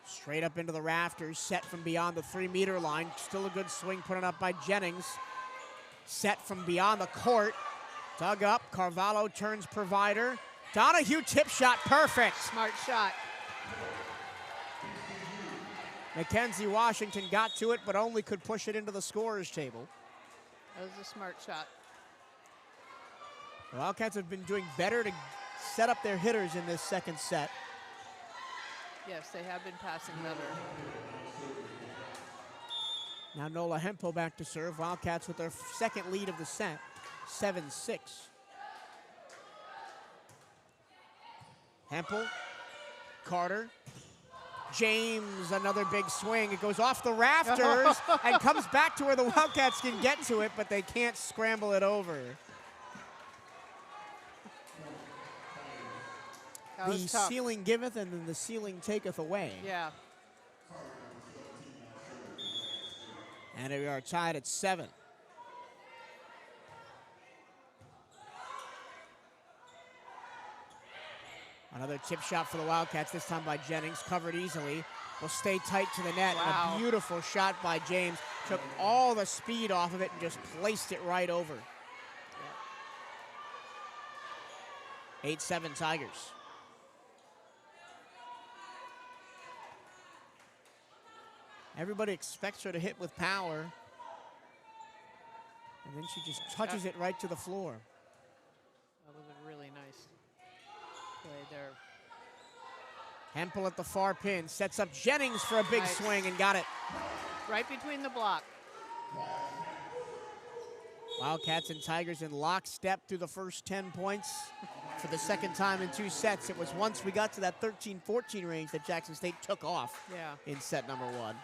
Straight up into the rafters, set from beyond the 3-meter line. Still a good swing put up by Jennings. Set from beyond the court. Dug up, Carvalho turns provider. Donahue tip shot, perfect. Smart shot. Mackenzie Washington got to it, but only could push it into the scorer's table. That was a smart shot. The Wildcats have been doing better to set up their hitters in this second set. Yes, they have been passing better. Now Nola Hempel back to serve. Wildcats with their second lead of the set, 7-6. Hempel, Carter, James, another big swing. It goes off the rafters and comes back to where the Wildcats can get to it, but they can't scramble it over. That The was tough. ceiling giveth and then the ceiling taketh away. Yeah. And we are tied at 7. Another chip shot for the Wildcats, this time by Jennings, covered easily. Will stay tight to the net. Wow. And a beautiful shot by James. Took all the speed off of it and just placed it right over. 8-7 Tigers. Everybody expects her to hit with power. And then she just touches it right to the floor. That was a really nice play there. Hempel at the far pin, sets up Jennings for a big Nice. swing and got it. Right between the block. Wildcats and Tigers in lockstep through the first 10 points for the second time in 2 sets. It was once we got to that 13-14 range that Jackson State took off Yeah. in set number 1.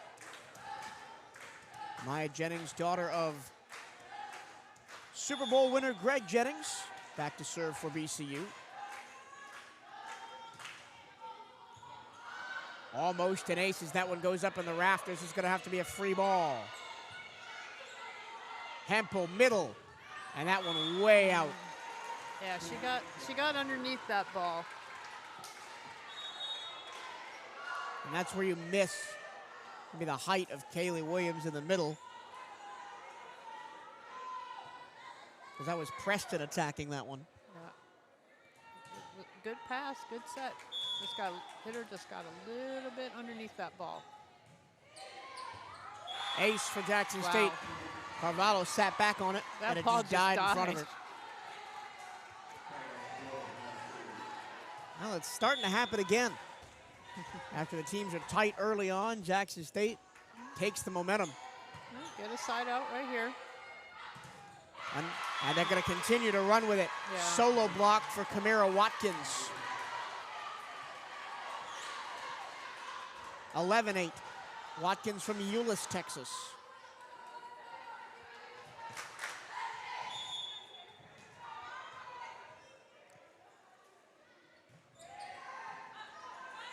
Maya Jennings, daughter of Super Bowl winner Greg Jennings, back to serve for BCU. Almost an ace as that one goes up in the rafters. It's going to have to be a free ball. Hempel, middle, and that one way out. Yeah, she got underneath that ball. And that's where you miss maybe the height of Kaylee Williams in the middle. Because that was Preston attacking that one. Yeah. Good pass, good set. Hitter just got a little bit underneath that ball. Ace for Jackson Wow. State. Carvalho sat back on it, That and it ball just died in just front of her. died. Well, it's starting to happen again. After the teams are tight early on, Jackson State takes the momentum. Get a side out right here. And they're going to continue to run with it. Yeah. Solo block for Kamira Watkins. 11-8. Watkins from Euless, Texas.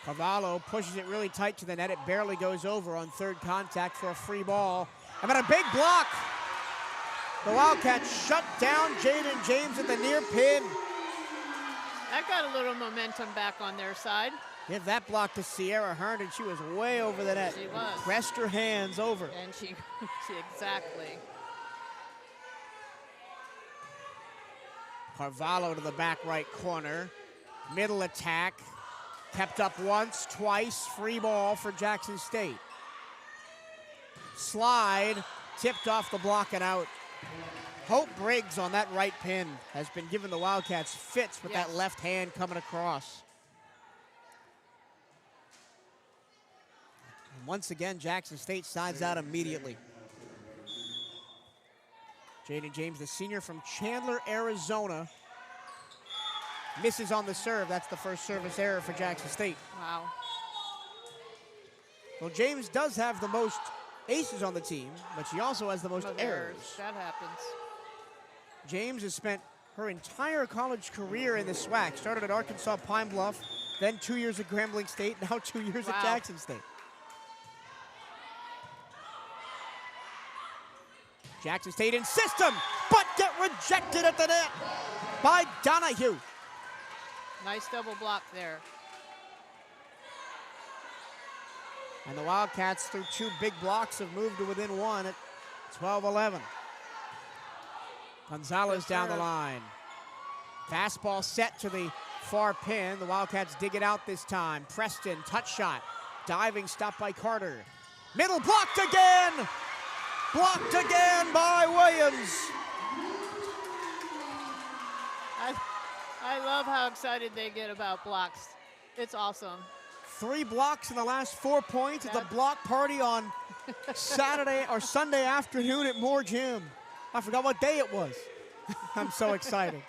Carvalho pushes it really tight to the net. It barely goes over on third contact for a free ball. And then a big block. The Wildcats shut down Jaden James at the near pin. That got a little momentum back on their side. Give that block to Sierra Herndon. She was way over the net. She was. Pressed her hands over. And she exactly. Carvalho to the back right corner. Middle attack. Kept up once, twice. Free ball for Jackson State. Slide. Tipped off the block and out. Hope Briggs on that right pin has been giving the Wildcats fits with that left hand coming across. And once again, Jackson State sides out immediately. Jaden James, the senior from Chandler, Arizona, misses on the serve. That's the first service error for Jackson State. Wow. Well, James does have the most aces on the team, but she also has the most errors. That happens. James has spent her entire college career in the SWAC. Started at Arkansas Pine Bluff, then 2 years at Grambling State, now 2 years at Jackson State. Jackson State in system, but get rejected at the net by Donahue. Nice double block there. And the Wildcats, through two big blocks, have moved to within one at 12-11. Gonzalez down the line. Fastball set to the far pin. The Wildcats dig it out this time. Preston, touch shot. Diving stop by Carter. Middle blocked again! Blocked again by Williams. I love how excited they get about blocks. It's awesome. 3 blocks in the last 4 points at the block party on Saturday or Sunday afternoon at Moore Gym. I forgot what day it was. I'm so excited.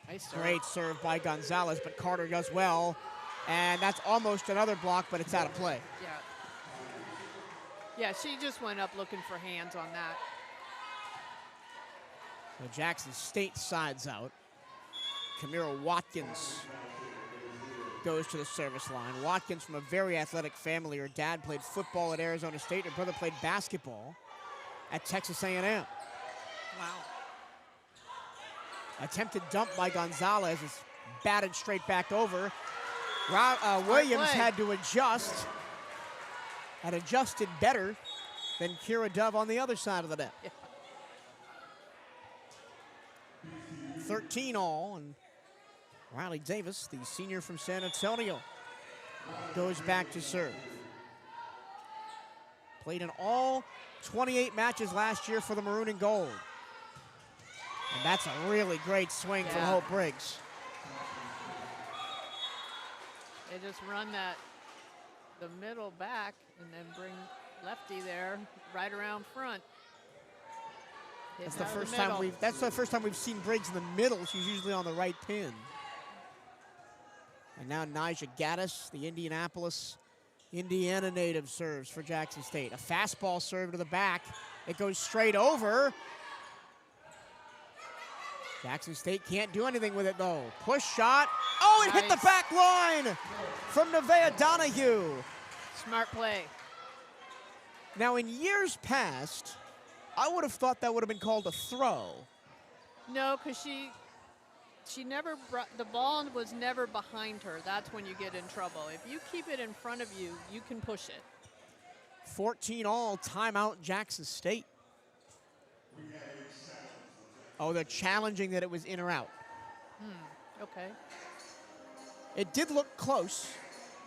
Nice serve. Great serve by Gonzalez, but Carter does well. And that's almost another block, but it's out of play. Yeah. Yeah, she just went up looking for hands on that. So Jackson State sides out. Kamira Watkins goes to the service line. Watkins from a very athletic family. Her dad played football at Arizona State. Her brother played basketball at Texas A&M. Wow. Attempted dump by Gonzalez is batted straight back over. Williams had to adjust and adjusted better than Kira Dove on the other side of the net. Yeah. 13 all, and Riley Davis, the senior from San Antonio, goes back to serve. Played in all 28 matches last year for the Maroon and Gold. And that's a really great swing from Hope Briggs. They just run the middle back and then bring lefty there right around front. That's the first time we've seen Briggs in the middle. She's usually on the right pin. And now Nyjah Gaddis, the Indianapolis, Indiana native, serves for Jackson State. A fastball serve to the back. It goes straight over. Jackson State can't do anything with it, though. Push shot. Oh, it hit the back line from Nevaeh Donahue. Smart play. Now, in years past, I would have thought that would have been called a throw. No, because she never the ball was never behind her. That's when you get in trouble. If you keep it in front of you, you can push it. 14 all, timeout Jackson State. Oh, they're challenging that it was in or out. Okay. It did look close,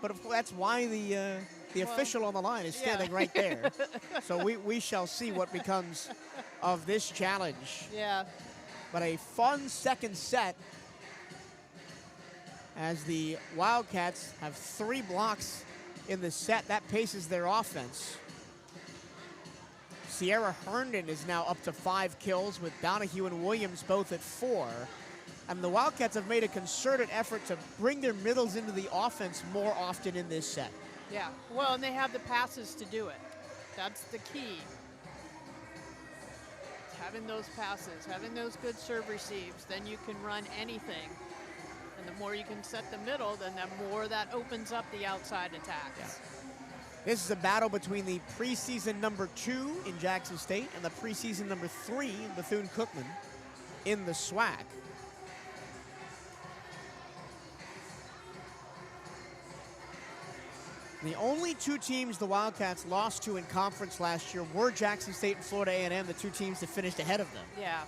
but that's why the official on the line is standing right there. So we shall see what becomes of this challenge. Yeah. But a fun second set as the Wildcats have 3 blocks in the set. That paces their offense. Sierra Herndon is now up to 5 kills with Donahue and Williams both at 4. And the Wildcats have made a concerted effort to bring their middles into the offense more often in this set. Yeah. Well, and they have the passes to do it. That's the key. Having those passes, having those good serve receives, then you can run anything. And the more you can set the middle, then the more that opens up the outside attacks. Yeah. This is a battle between the preseason number 2 in Jackson State and the preseason number 3 in Bethune-Cookman in the SWAC. The only 2 teams the Wildcats lost to in conference last year were Jackson State and Florida A&M, the 2 teams that finished ahead of them. Yeah.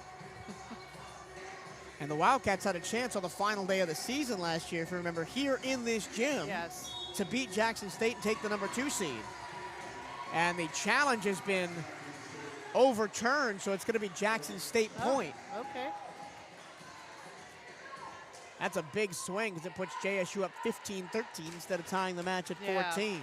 And the Wildcats had a chance on the final day of the season last year, if you remember, here in this gym. Yes. To beat Jackson State and take the number 2 seed. And the challenge has been overturned, so it's going to be Jackson State point. Okay. That's a big swing because it puts JSU up 15-13 instead of tying the match at 14.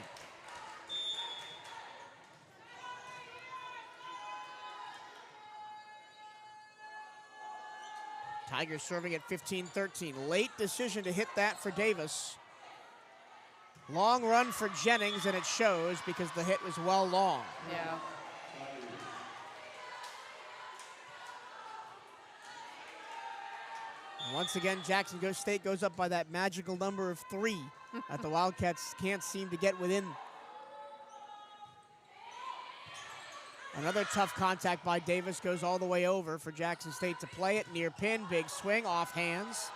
Tigers serving at 15-13. Late decision to hit that for Davis. Long run for Jennings, and it shows because the hit was well long. Yeah. Once again, Jackson State goes up by that magical number of 3 that the Wildcats can't seem to get within. Another tough contact by Davis goes all the way over for Jackson State to play it. Near pin, big swing, off hands,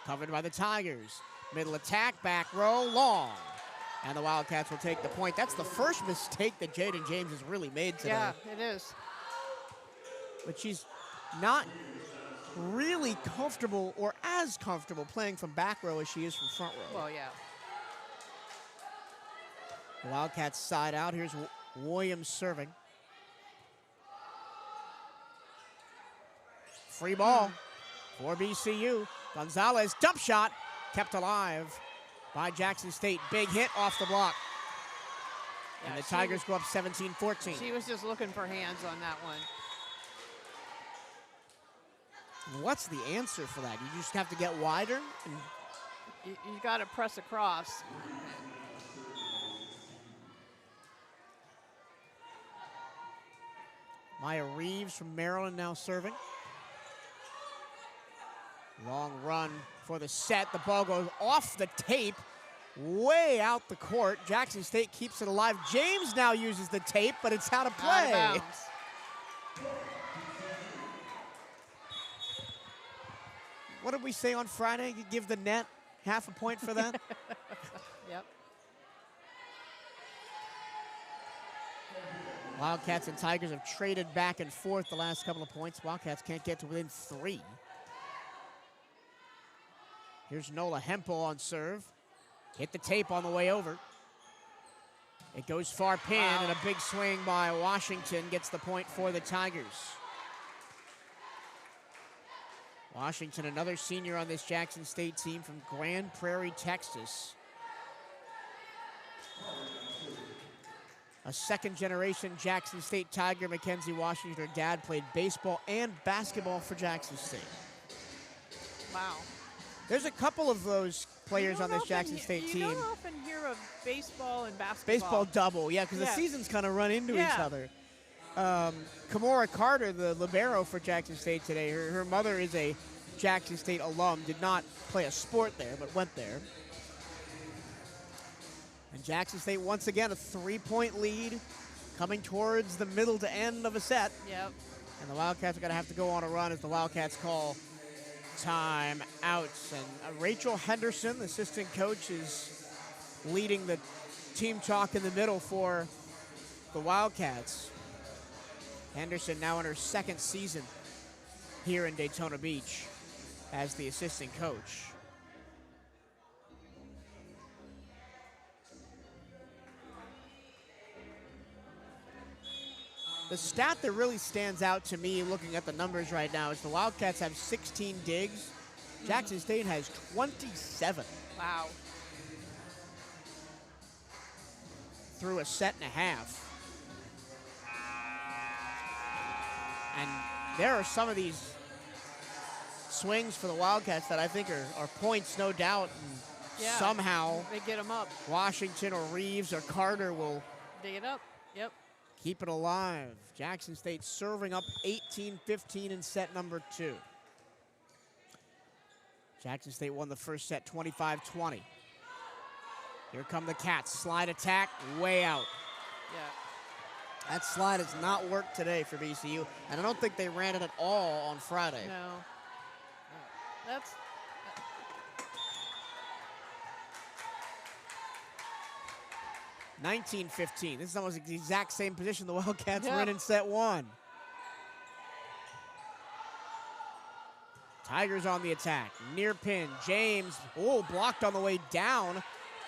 covered by the Tigers. Middle attack, back row, long. And the Wildcats will take the point. That's the first mistake that Jaden James has really made today. Yeah, it is. But she's not really comfortable or as comfortable playing from back row as she is from front row. Well, yeah. The Wildcats side out. Here's Williams serving. Free ball for BCU. Gonzalez, dump shot, kept alive by Jackson State. Big hit off the block. Yeah, And the Tigers go up 17-14. She was just looking for hands on that one. What's the answer for that? You just have to get wider? And You got to press across. Maya Reeves from Maryland now serving. Long run for the set. The ball goes off the tape, way out the court. Jackson State keeps it alive. James now uses the tape, but it's out of play. Out of bounds. What did we say on Friday? You give the net half a point for that? Yep. Wildcats and Tigers have traded back and forth the last couple of points. Wildcats can't get to within 3. Here's Nola Hempel on serve. Hit the tape on the way over. It goes far pin, and a big swing by Washington gets the point for the Tigers. Washington, another senior on this Jackson State team from Grand Prairie, Texas. A second-generation Jackson State Tiger, Mackenzie Washington. Her dad played baseball and basketball for Jackson State. Wow. There's a couple of those players on this Jackson State team. You don't often hear of baseball and basketball. Baseball double, yeah, because the seasons kind of run into each other. Kamora Carter, the libero for Jackson State today, her mother is a Jackson State alum, did not play a sport there, but went there. And Jackson State, once again, a 3-point lead coming towards the middle to end of a set. Yep. And the Wildcats are going to have to go on a run as the Wildcats call time outs. And Rachel Henderson, the assistant coach, is leading the team talk in the middle for the Wildcats. Henderson now in her second season here in Daytona Beach as the assistant coach. The stat that really stands out to me looking at the numbers right now is the Wildcats have 16 digs. Jackson State has 27. Wow. Through a set and a half. And there are some of these swings for the Wildcats that I think are points, no doubt. And Yeah. somehow They get them up. Washington or Reeves or Carter will Dig it up. Yep. keep it alive. Jackson State serving up 18-15 in set number 2. Jackson State won the first set 25-20. Here come the Cats. Slide attack, way out. Yeah. That slide has not worked today for VCU, and I don't think they ran it at all on Friday. No. That's 19-15. This is almost the exact same position the Wildcats were in set 1. Tigers on the attack. Near pin. James, blocked on the way down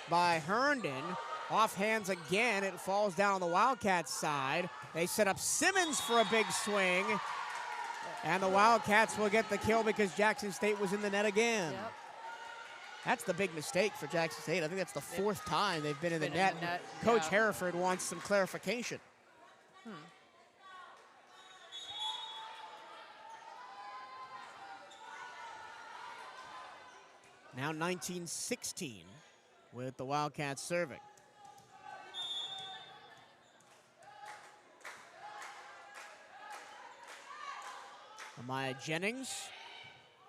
by Herndon. Off hands again. It falls down on the Wildcats side. They set up Simmons for a big swing. And the Wildcats will get the kill because Jackson State was in the net again. Yep. That's the big mistake for Jackson State. I think that's the 4th time they've been in the net. Coach Hereford wants some clarification. Now 19-16 with the Wildcats serving. Amaya Jennings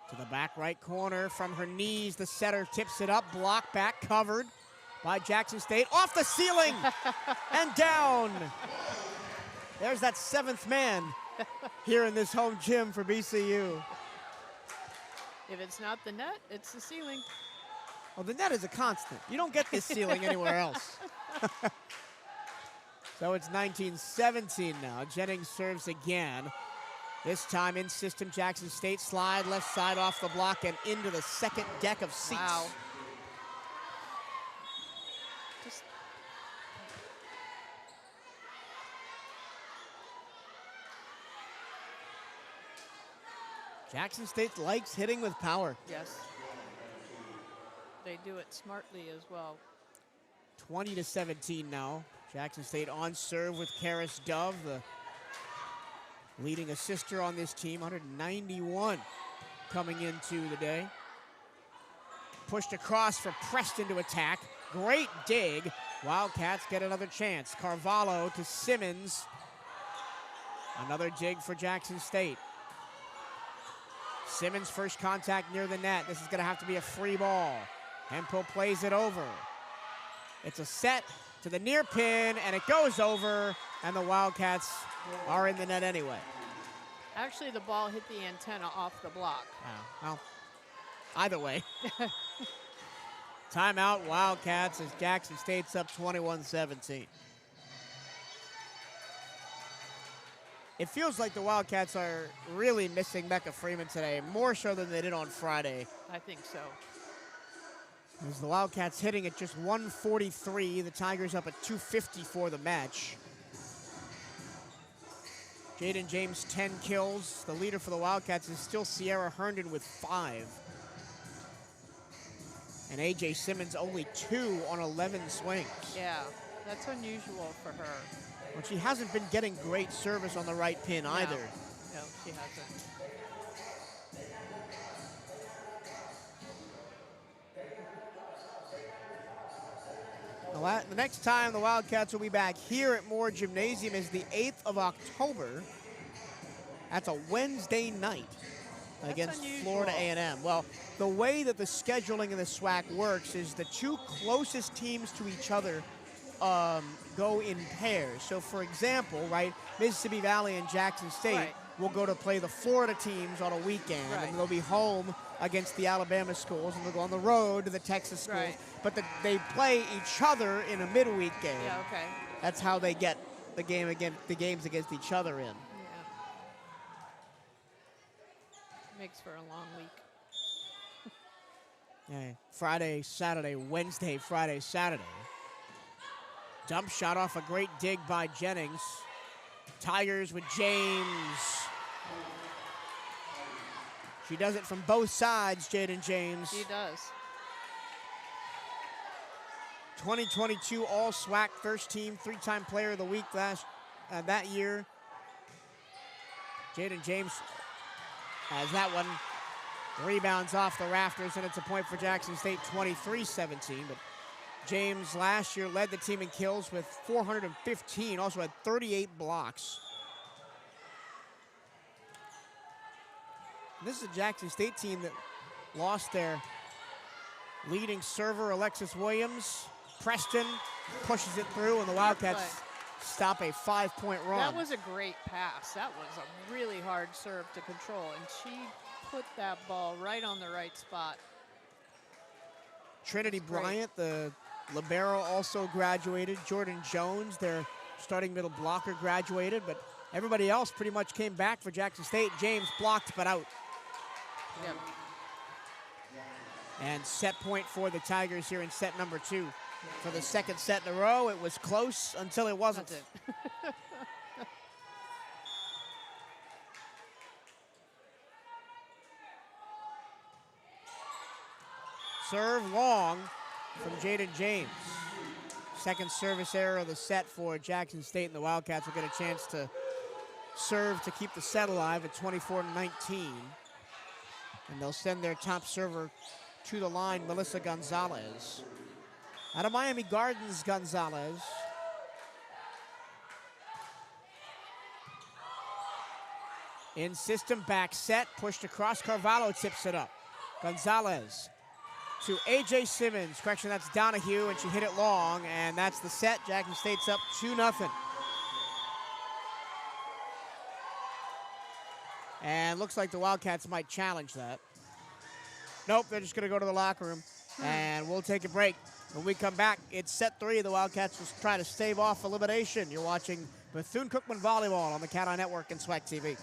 to the back right corner from her knees. The setter tips it up, block back, covered by Jackson State. Off the ceiling and down. There's that 7th man here in this home gym for BCU. If it's not the net, it's the ceiling. Well, the net is a constant. You don't get this ceiling anywhere else. So it's 19-17 now. Jennings serves again. This time in system, Jackson State slide left side off the block and into the second deck of seats. Wow. Jackson State likes hitting with power. Yes. They do it smartly as well. 20-17 now. Jackson State on serve with Karis Dove, the leading assister on this team, 191 coming into the day. Pushed across for Preston to attack. Great dig. Wildcats get another chance. Carvalho to Simmons. Another dig for Jackson State. Simmons first contact near the net. This is going to have to be a free ball. Hempel plays it over. It's a set to the near pin, and it goes over, and the Wildcats are in the net anyway. Actually, the ball hit the antenna off the block. Well, either way. Timeout, Wildcats, as Jackson State's up 21-17. It feels like the Wildcats are really missing Mecca Freeman today, more so than they did on Friday. I think so. As the Wildcats hitting at just 143, the Tigers up at 250 for the match. Jaden James, 10 kills. The leader for the Wildcats is still Sierra Herndon with 5. And A.J. Simmons only 2 on 11 swings. Yeah, that's unusual for her. Well, she hasn't been getting great service on the right pin either. No, she hasn't. The next time the Wildcats will be back here at Moore Gymnasium is the 8th of October. That's a Wednesday night against Florida A&M. Well, the way that the scheduling in the SWAC works is the 2 closest teams to each other go in pairs. So, for example, right, Mississippi Valley and Jackson State, will go to play the Florida teams on a weekend, Right. and they'll be home against the Alabama schools, and they'll go on the road to the Texas schools. Right. But they play each other in a midweek game. Yeah, okay. That's how they get the games against each other in. Yeah. Makes for a long week. Yeah, Friday, Saturday, Wednesday, Friday, Saturday. Dump shot off a great dig by Jennings. Tigers with James. She does it from both sides, Jaden James. He does. 2022 All-SWAC first team, 3-time player of the week that year. Jaden James has that one. Rebounds off the rafters, and it's a point for Jackson State, 23-17. But James last year led the team in kills with 415, also had 38 blocks. This is a Jackson State team that lost their leading server, Alexis Williams. Preston pushes it through, and the Wildcats stop a 5-point run. That was a great pass. That was a really hard serve to control, and she put that ball right on the right spot. Trinity Bryant, the libero, also graduated. Jordan Jones, their starting middle blocker, graduated, but everybody else pretty much came back for Jackson State. James blocked but out. Yep. And set point for the Tigers here in set number 2. For the second set in a row, it was close until it wasn't. That's it. Serve long from Jaden James. Second service error of the set for Jackson State, and the Wildcats will get a chance to serve to keep the set alive at 24-19. And they'll send their top server to the line, Melissa Gonzalez. Out of Miami Gardens, Gonzalez. In system back set, pushed across. Carvalho tips it up. Gonzalez to A.J. Simmons. Correction, that's Donahue, and she hit it long, and that's the set. Jackson State's up 2-0. And looks like the Wildcats might challenge that. Nope, they're just going to go to the locker room, and we'll take a break. When we come back, it's set 3. The Wildcats will try to stave off elimination. You're watching Bethune-Cookman Volleyball on the CatEye Network and SWAC TV.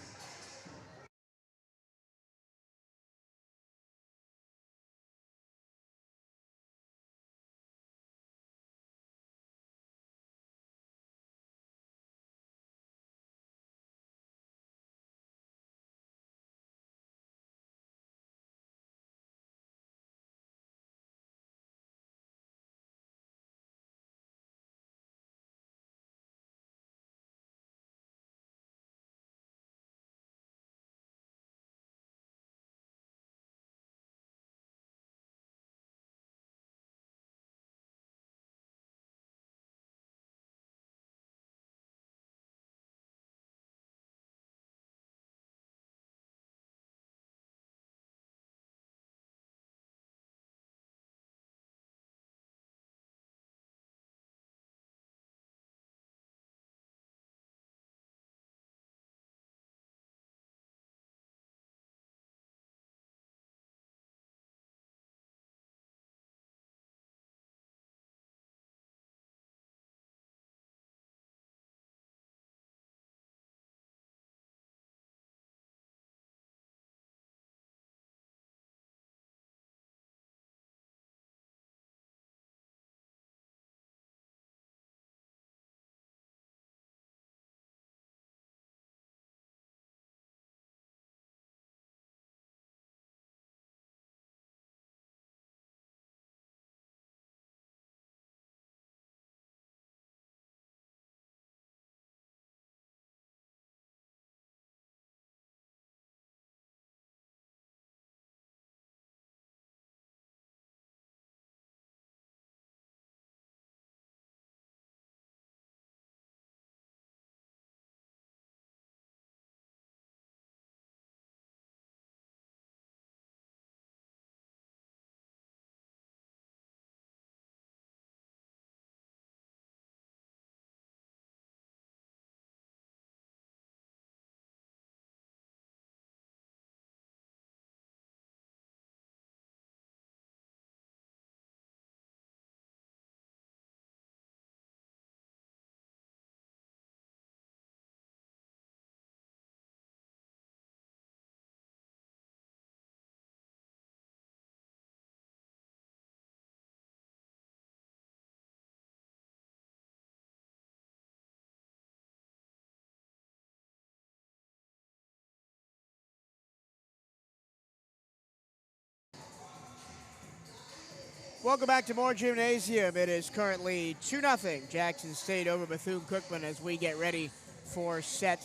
Welcome back to more Gymnasium. It is currently 2-0 Jackson State over Bethune-Cookman as we get ready for set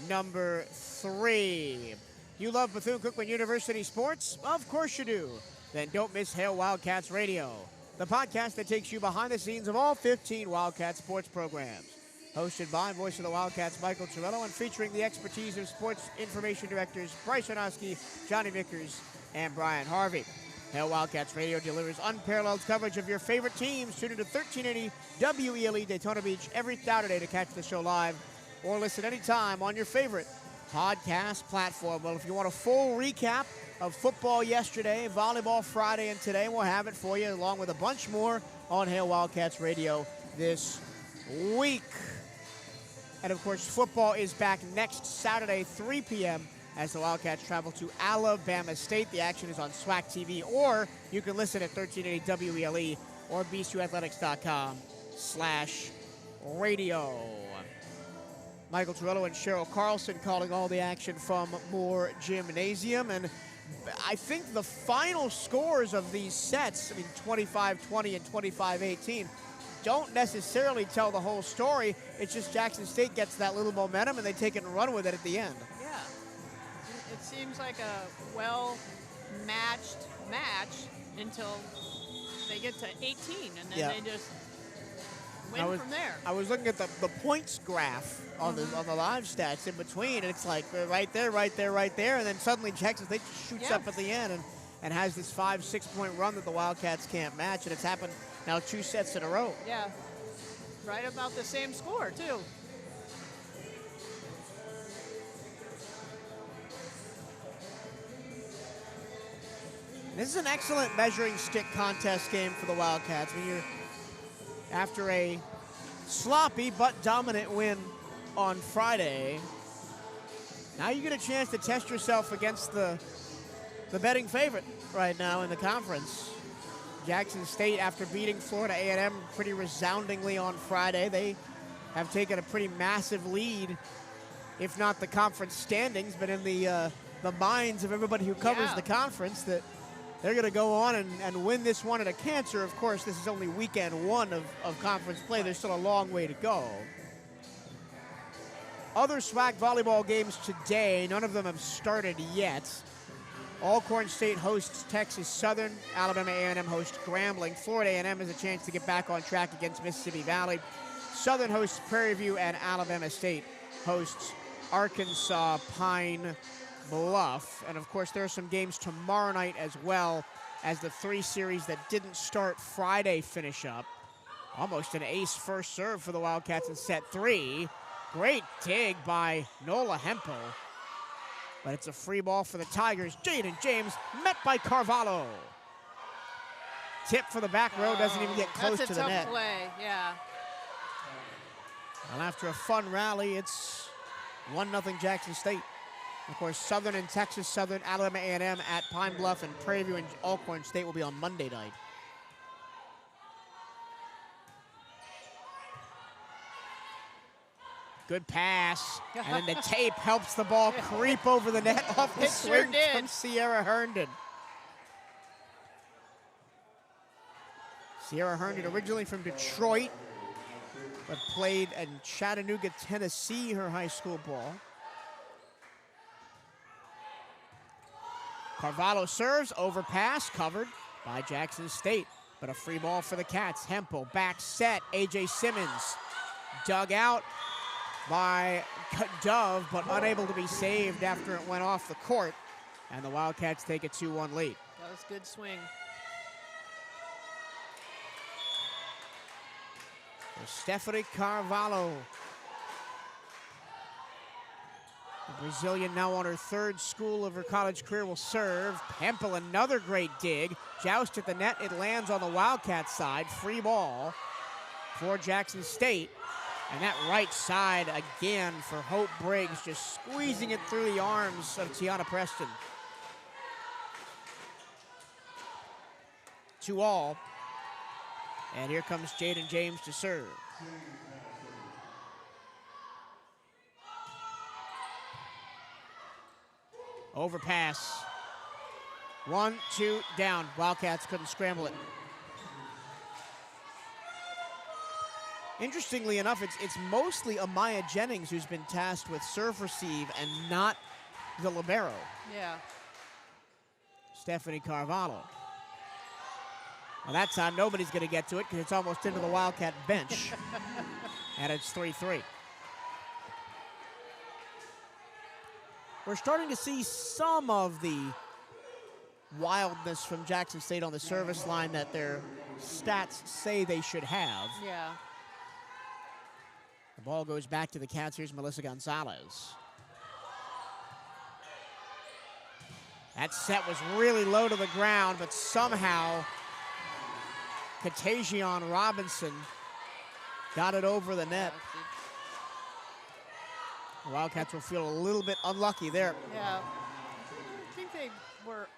number 3. You love Bethune-Cookman University sports? Of course you do. Then don't miss Hail Wildcats Radio, the podcast that takes you behind the scenes of all 15 Wildcat sports programs. Hosted by voice of the Wildcats Michael Torello and featuring the expertise of sports information directors Bryce Onosky, Johnny Vickers, and Brian Harvey. Hail Wildcats Radio delivers unparalleled coverage of your favorite teams. Tune into 1380 WELE Daytona Beach every Saturday to catch the show live or listen anytime on your favorite podcast platform. Well, if you want a full recap of football yesterday, volleyball Friday, and today, we'll have it for you along with a bunch more on Hail Wildcats Radio this week. And, of course, football is back next Saturday, 3 p.m., as the Wildcats travel to Alabama State. The action is on SWAC TV, or you can listen at 1380 WELE or bcuathletics.com/radio. Michael Torello and Cheryl Carlson calling all the action from Moore Gymnasium. And I think the final scores of these sets, 25-20 and 25-18, don't necessarily tell the whole story. It's just Jackson State gets that little momentum and they take it and run with it at the end. Yeah. It seems like a well-matched match until they get to 18, and then they just win from there. I was looking at the points graph on the live stats in between, and it's like right there, and then suddenly Jackson State shoots up at the end and has this 5-6 point run that the Wildcats can't match, and it's happened now 2 sets in a row. Yeah, right about the same score, too. This is an excellent measuring stick contest game for the Wildcats. After a sloppy but dominant win on Friday, now you get a chance to test yourself against the betting favorite right now in the conference. Jackson State, after beating Florida A&M pretty resoundingly on Friday, they have taken a pretty massive lead, if not the conference standings, but in the minds of everybody who covers the conference, that they're going to go on and win this one at a cancer. Of course, this is only weekend 1 of conference play. There's still a long way to go. Other SWAC volleyball games today, none of them have started yet. Alcorn State hosts Texas Southern. Alabama A&M hosts Grambling. Florida A&M has a chance to get back on track against Mississippi Valley. Southern hosts Prairie View, and Alabama State hosts Arkansas Pine Bluff. And of course, there are some games tomorrow night as well, as the 3 series that didn't start Friday finish up. Almost an ace first serve for the Wildcats in set 3. Great dig by Nola Hempel, but it's a free ball for the Tigers. Jaden James met by Carvalho. Tip for the back row, doesn't even get close to the net. That's a tough play, yeah. Well, after a fun rally, it's 1-0 Jackson State. Of course, Southern and Texas Southern, Alabama A&M at Pine Bluff, and Prairie View and Alcorn State will be on Monday night. Good pass, and then the tape helps the ball creep over the net off the swing from Sierra Herndon. Sierra Herndon, originally from Detroit, but played in Chattanooga, Tennessee, her high school ball. Carvalho serves, overpass, covered by Jackson State, but a free ball for the Cats. Hempel, back set, A.J. Simmons, dug out by Dove, but unable to be saved after it went off the court, and the Wildcats take a 2-1 lead. That was a good swing. Stephanie Carvalho, the Brazilian, now on her 3rd school of her college career, will serve. Hempel, another great dig. Joust at the net. It lands on the Wildcat side. Free ball for Jackson State. And that right side again for Hope Briggs, just squeezing it through the arms of Tiana Preston. 2-all. And here comes Jaden James to serve. Overpass. 1-2 down. Wildcats couldn't scramble it. Interestingly enough, it's mostly Amaya Jennings who's been tasked with serve receive and not the libero, Yeah. Stephanie Carvalho. Well, that time nobody's going to get to it because it's almost into the Wildcat bench. And it's 3-3. We're starting to see some of the wildness from Jackson State on the service line that their stats say they should have. Yeah. The ball goes back to the Cats. Here's Melissa Gonzalez. That set was really low to the ground, but somehow Katajian Robinson got it over the net. The Wildcats will feel a little bit unlucky there. Yeah. I think they were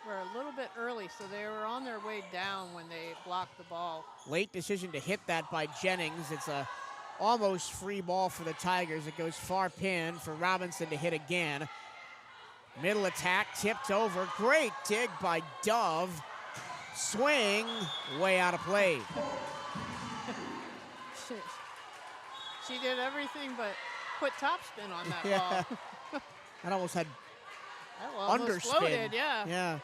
a little bit early, so they were on their way down when they blocked the ball. Late decision to hit that by Jennings. It's a almost free ball for the Tigers. It goes far pin for Robinson to hit again. Middle attack, tipped over. Great dig by Dove. Swing, way out of play. She did everything but put topspin on that Yeah. ball. That almost had That almost underspin. floated, yeah. Yeah.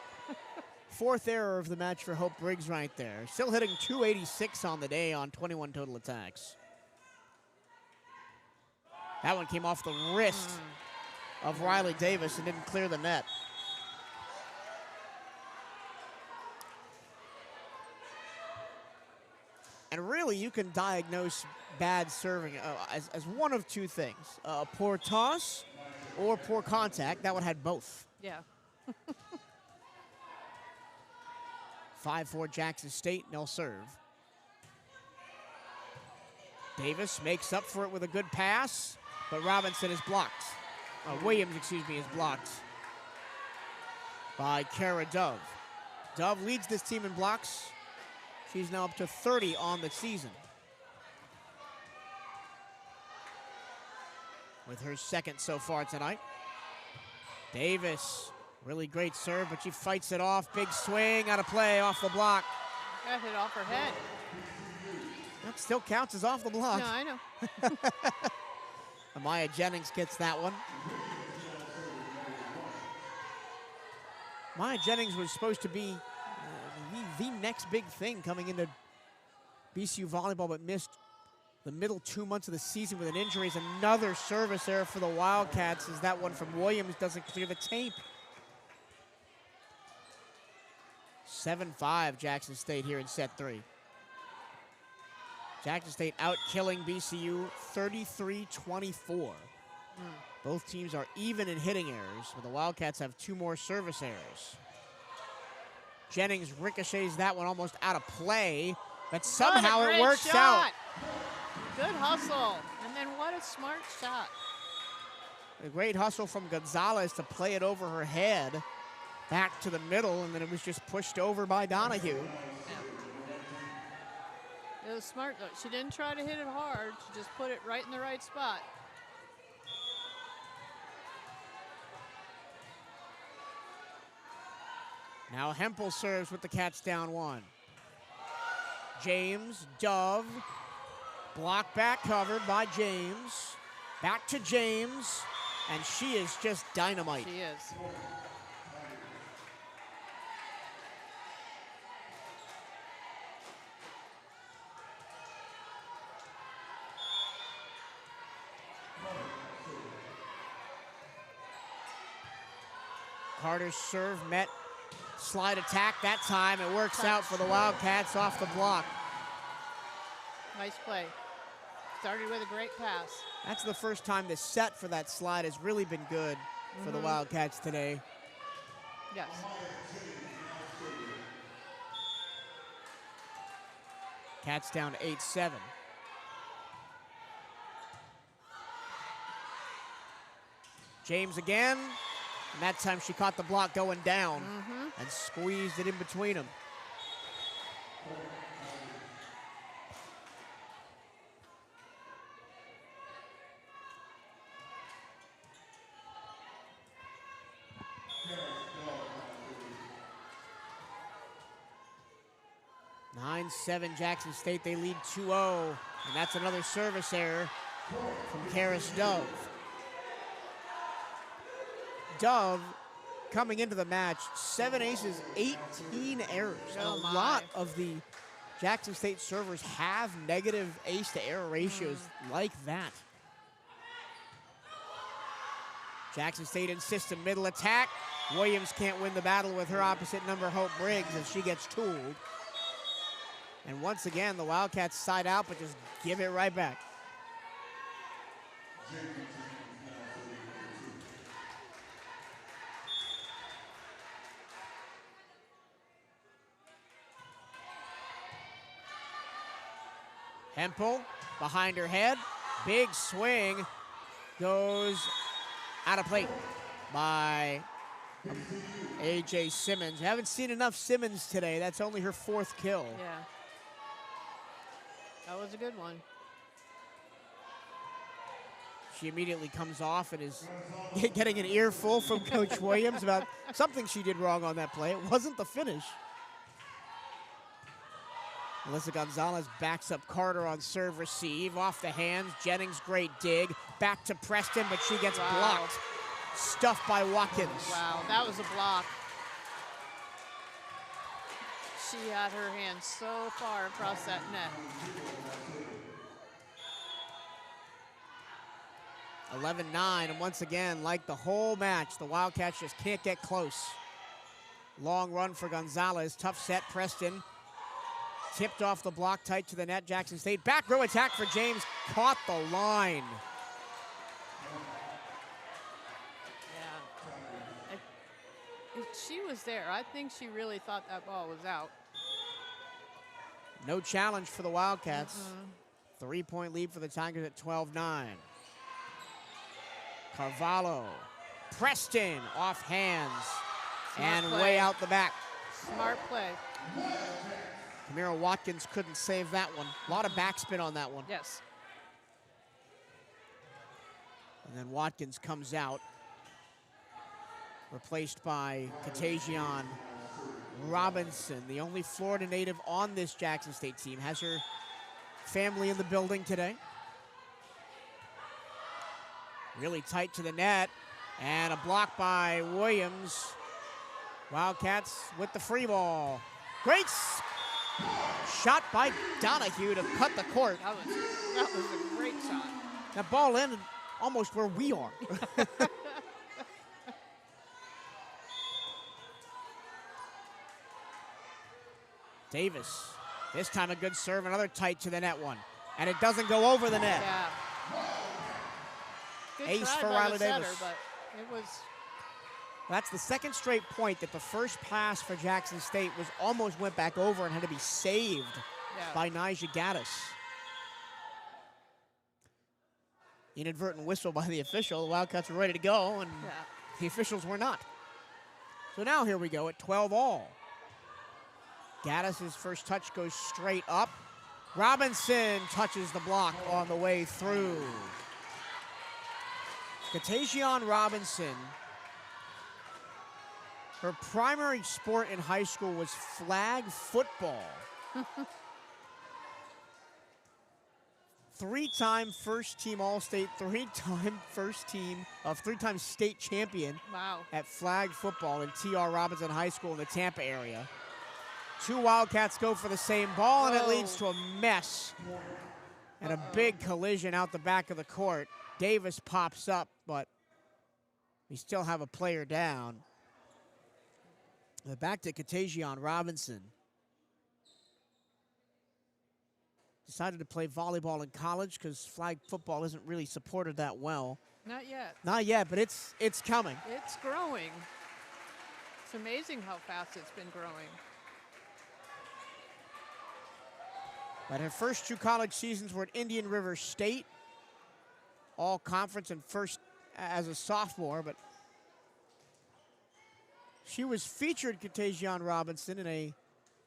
Fourth error of the match for Hope Briggs right there. Still hitting .286 on the day on 21 total attacks. That one came off the wrist of Riley Davis and didn't clear the net. And really, you can diagnose bad serving as one of two things. A poor toss or poor contact. That one had both. Yeah. 5-4 Jackson State, and they'll serve. Davis makes up for it with a good pass, but Robinson is blocked. Williams, excuse me, is blocked by Kara Dove. Dove leads this team in blocks. She's now up to 30 on the season, with her second so far tonight. Davis, really great serve, but she fights it off. Big swing, out of play, off the block. That hit off her head. That still counts as off the block. No, I know. Amaya Jennings gets that one. Amaya Jennings was supposed to be the next big thing coming into BCU volleyball, but missed the middle 2 months of the season with an injury. Is another service error for the Wildcats as that one from Williams doesn't clear the tape. 7-5 Jackson State here in set 3. Jackson State out killing BCU 33-24. Both teams are even in hitting errors, but the Wildcats have 2 more service errors. Jennings ricochets that one almost out of play, but somehow it works out. Good hustle, and then what a smart shot. A great hustle from Gonzalez to play it over her head, back to the middle, and then it was just pushed over by Donahue. It was smart, though. She didn't try to hit it hard. She just put it right in the right spot. Now Hempel serves with the Cats down 1. James, Dove, block back covered by James. Back to James, and she is just dynamite. She is. Carter's serve met slide attack that time. It works out for the Wildcats off the block. Nice play. Started with a great pass. That's the first time this set for that slide has really been good for the Wildcats today. Yes. Cats down 8-7. James again, and that time she caught the block going down and squeezed it in between them. 9-7 Jackson State. They lead 2-0. And that's another service error from Karis Dove. Dove, coming into the match, 7 aces, 18 errors. Oh, And a my. lot of the Jackson State servers have negative ace to error ratios like that. Jackson State insists in middle attack. Williams can't win the battle with her opposite number, Hope Briggs, as she gets tooled. And once again, the Wildcats side out, but just give it right back. Hempel behind her head. Big swing goes out of plate by A.J. Simmons. Haven't seen enough Simmons today. That's only her 4th kill. Yeah. That was a good one. She immediately comes off and is getting an earful from Coach Williams about something she did wrong on that play. It wasn't the finish. Alyssa Gonzalez backs up Carter on serve receive. Off the hands. Jennings, great dig. Back to Preston, but she gets blocked. Stuffed by Watkins. Wow, that was a block. She had her hand so far across that net. 11-9, and once again, like the whole match, the Wildcats just can't get close. Long run for Gonzalez. Tough set, Preston. Tipped off the block, tight to the net. Jackson State. Back row attack for James. Caught the line. If she was there, I think she really thought that ball was out. No challenge for the Wildcats. 3-point lead for the Tigers at 12-9. Carvalho. Preston off hands. Smart and play. way out the back. Smart play. Kamira Watkins couldn't save that one. A lot of backspin on that one. Yes. And then Watkins comes out. Replaced by Katajian Robinson, the only Florida native on this Jackson State team. Has her family in the building today. Really tight to the net. And a block by Williams. Wildcats with the free ball. Great shot by Donahue to cut the court. That was a great shot. That ball ended almost where we are. Davis, this time a good serve, another tight to the net one. And it doesn't go over the net. Yeah. Good Ace try for by Riley the setter, Davis. but it was. That's the second straight point that the first pass for Jackson State was almost went back over and had to be saved by Nyjah Gaddis. Inadvertent whistle by the official. The Wildcats were ready to go, and the officials were not. So now here we go at 12-all. Gaddis' first touch goes straight up. Robinson touches the block on the way through. Katajian Robinson, her primary sport in high school was flag football. Three-time first-team All-State, three-time three-time state champion at flag football in T.R. Robinson High School in the Tampa area. Two Wildcats go for the same ball, and it leads to a mess and a big collision out the back of the court. Davis pops up, but we still have a player down. Back to Katajian Robinson. Decided to play volleyball in college because flag football isn't really supported that well. Not yet. Not yet, but it's coming. It's growing. It's amazing how fast it's been growing. But her first two college seasons were at Indian River State, all conference and first as a sophomore, but she was featured, Katajian Robinson, in a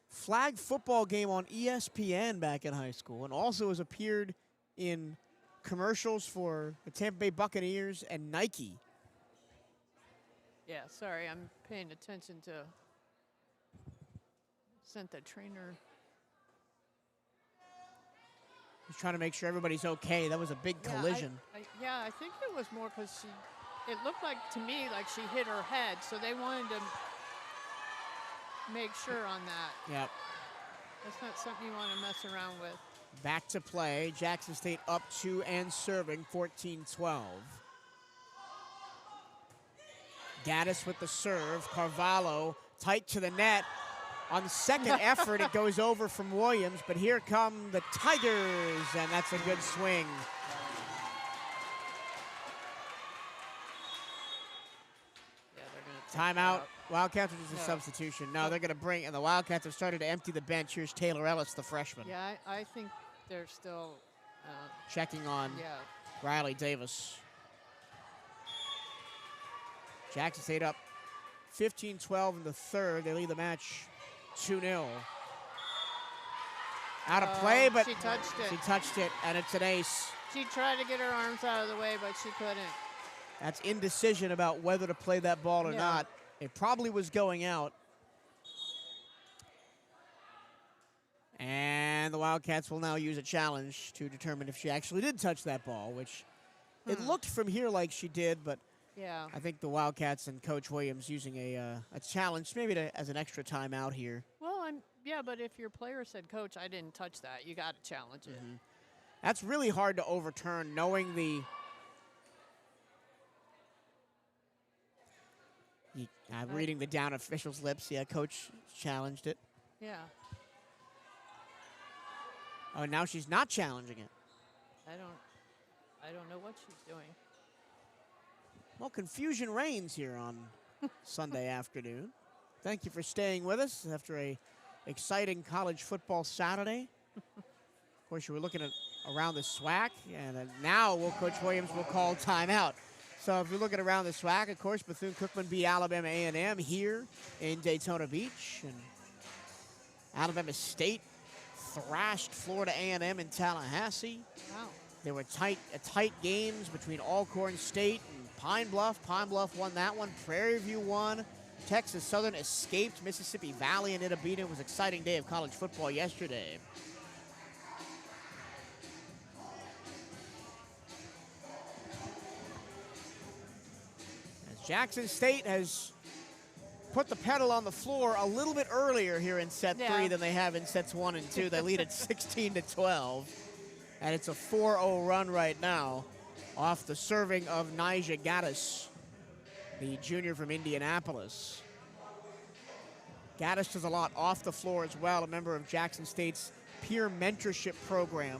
flag football game on ESPN back in high school, and also has appeared in commercials for the Tampa Bay Buccaneers and Nike. Yeah, sorry, I'm paying attention to. Sent the trainer He's trying to make sure everybody's okay. That was a big collision. I think it was more because it looked like to me like she hit her head, so they wanted to make sure on that. Yep. That's not something you want to mess around with. Back to play. Jackson State up 2 and serving, 14-12. Gaddis with the serve. Carvalho tight to the net. On the second effort, it goes over from Williams, but here come the Tigers, and that's a good swing. Yeah, they're going to Timeout. Wildcats, which is a substitution. No, they're going to bring, and the Wildcats have started to empty the bench. Here's Taylor Ellis, the freshman. Yeah, I think they're still checking on Riley Davis. Jackson State up 15-12 in the third. They lead the match 2-0. Out of play, but she touched it. She touched it, and it's an ace. She tried to get her arms out of the way, but she couldn't. That's indecision about whether to play that ball or not. It probably was going out. And the Wildcats will now use a challenge to determine if she actually did touch that ball, which it looked from here like she did, but I think the Wildcats and Coach Williams using a challenge, maybe as an extra timeout here. Well, but if your player said, Coach, I didn't touch that, you got to challenge it. That's really hard to overturn, knowing the I'm reading the down official's lips. Yeah, Coach challenged it. Yeah. Oh, now she's not challenging it. I don't know what she's doing. Well, confusion reigns here on Sunday afternoon. Thank you for staying with us after a exciting college football Saturday. Of course, you were looking at around the SWAC, and now Coach Williams will call timeout. So if you're looking around the SWAC, of course, Bethune-Cookman beat Alabama A&M here in Daytona Beach, and Alabama State thrashed Florida A&M in Tallahassee. Wow. There were tight games between Alcorn State and Pine Bluff. Pine Bluff won that one. Prairie View won. Texas Southern escaped Mississippi Valley and Itabena. It was an exciting day of college football yesterday. As Jackson State has put the pedal on the floor a little bit earlier here in set 3 than they have in sets 1 and 2. They lead at 16-12. And it's a 4-0 run right now off the serving of Nyjah Gaddis, the junior from Indianapolis. Gaddis does a lot off the floor as well, a member of Jackson State's peer mentorship program.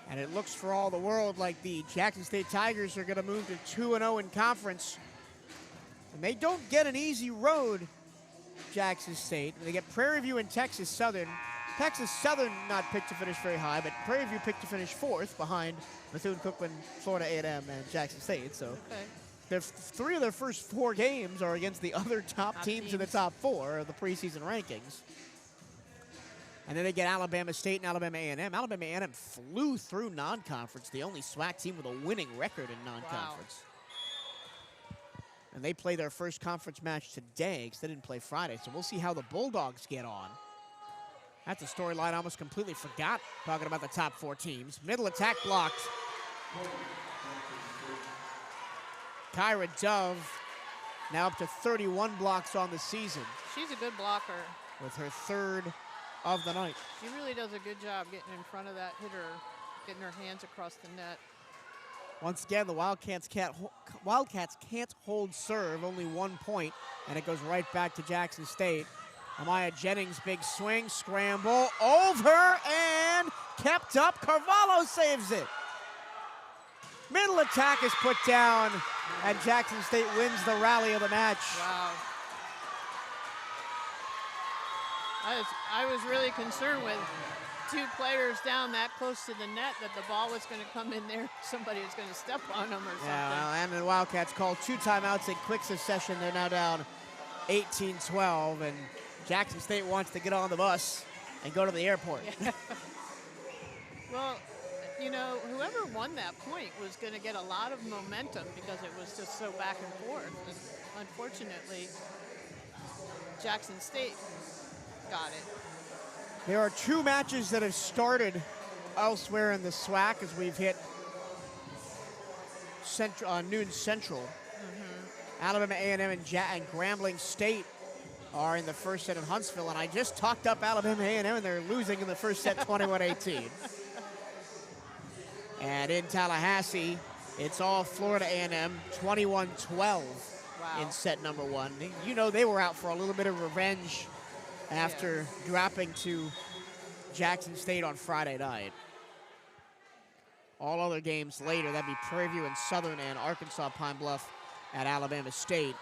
And it looks for all the world like the Jackson State Tigers are going to move to 2-0 in conference. And they don't get an easy road, Jackson State. They get Prairie View and Texas Southern. Texas Southern not picked to finish very high, but Prairie View picked to finish 4th behind Bethune-Cookman, Florida A&M, and Jackson State. So three of their first 4 games are against the other top teams in the top 4 of the preseason rankings. And then they get Alabama State and Alabama A&M. Alabama A&M flew through non-conference, the only SWAC team with a winning record in non-conference. Wow. And they play their first conference match today because they didn't play Friday. So we'll see how the Bulldogs get on. That's a storyline I almost completely forgot, talking about the top 4 teams. Middle attack blocked. Kyra Dove now up to 31 blocks on the season. She's a good blocker. With her 3rd of the night. She really does a good job getting in front of that hitter, getting her hands across the net. Once again, the Wildcats can't hold serve, only 1 point, and it goes right back to Jackson State. Amaya Jennings, big swing, scramble, over, and kept up. Carvalho saves it. Middle attack is put down, and Jackson State wins the rally of the match. Wow. I was really concerned with 2 players down that close to the net that the ball was going to come in there. Somebody was going to step on them or something. Yeah, and the Wildcats called 2 timeouts in quick succession. They're now down 18-12, and Jackson State wants to get on the bus and go to the airport. Yeah. Well, you know, whoever won that point was going to get a lot of momentum because it was just so back and forth. And unfortunately, Jackson State got it. There are 2 matches that have started elsewhere in the SWAC as we've hit noon Central. Alabama A&M and Grambling State are in the first set in Huntsville, and I just talked up Alabama A&M, and they're losing in the first set 21-18. And in Tallahassee, it's all Florida A&M, 21-12 in set number 1. You know they were out for a little bit of revenge after dropping to Jackson State on Friday night. All other games later, that'd be Prairie View and Southern and Arkansas Pine Bluff at Alabama State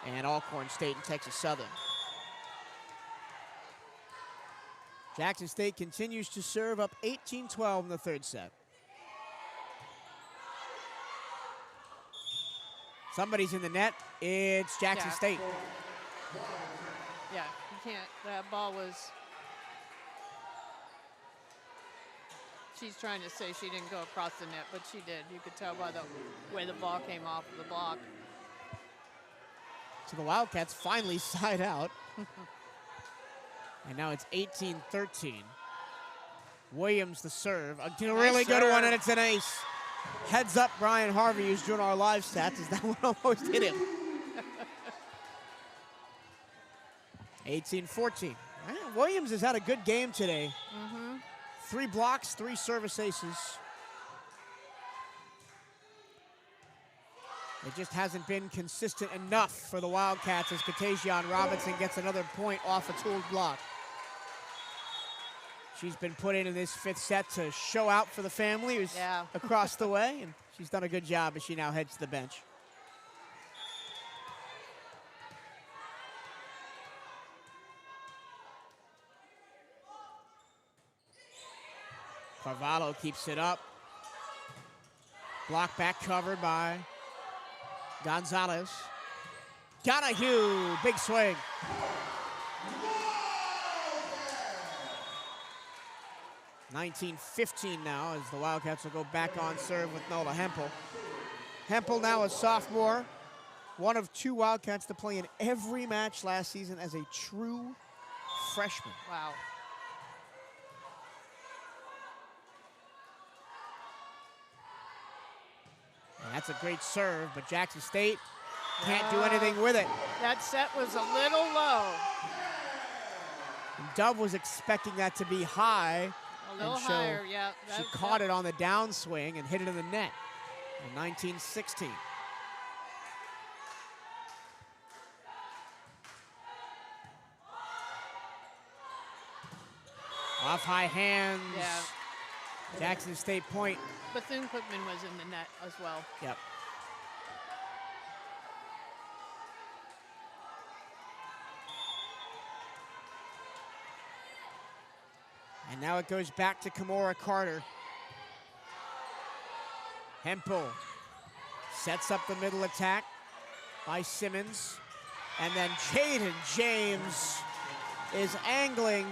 and Alcorn State and Texas Southern. Jackson State continues to serve up 18-12 in the 3rd set. Somebody's in the net. It's Jackson State. Yeah, you can't. That ball was. She's trying to say she didn't go across the net, but she did. You could tell by the way the ball came off of the block. So the Wildcats finally side out. And now it's 18-13. Williams the serve. A really good one, and it's an ace. Heads up Brian Harvey, who's doing our live stats, as that one almost hit him. 18-14. Williams has had a good game today. 3 blocks, 3 service aces. It just hasn't been consistent enough for the Wildcats as Katajian Robinson gets another point off a tooled block. She's been put in this 5th set to show out for the family who's across the way, and she's done a good job as she now heads to the bench. Carvalho keeps it up. Block back covered by Gonzalez. Donahue, big swing. (19-15) now as the Wildcats will go back on serve with Nola Hempel. Hempel now a sophomore, one of 2 Wildcats to play in every match last season as a true freshman. Wow. And that's a great serve, but Jackson State can't do anything with it. That set was a little low. And Dove was expecting that to be high. A little higher, yeah. She caught it on the downswing and hit it in the net. In 19-16. Off high hands. Yeah. Jackson State point. Bethune-Cookman was in the net as well. Yep. And now it goes back to Kimora Carter. Hempel sets up the middle attack by Simmons. And then Jaden James is angling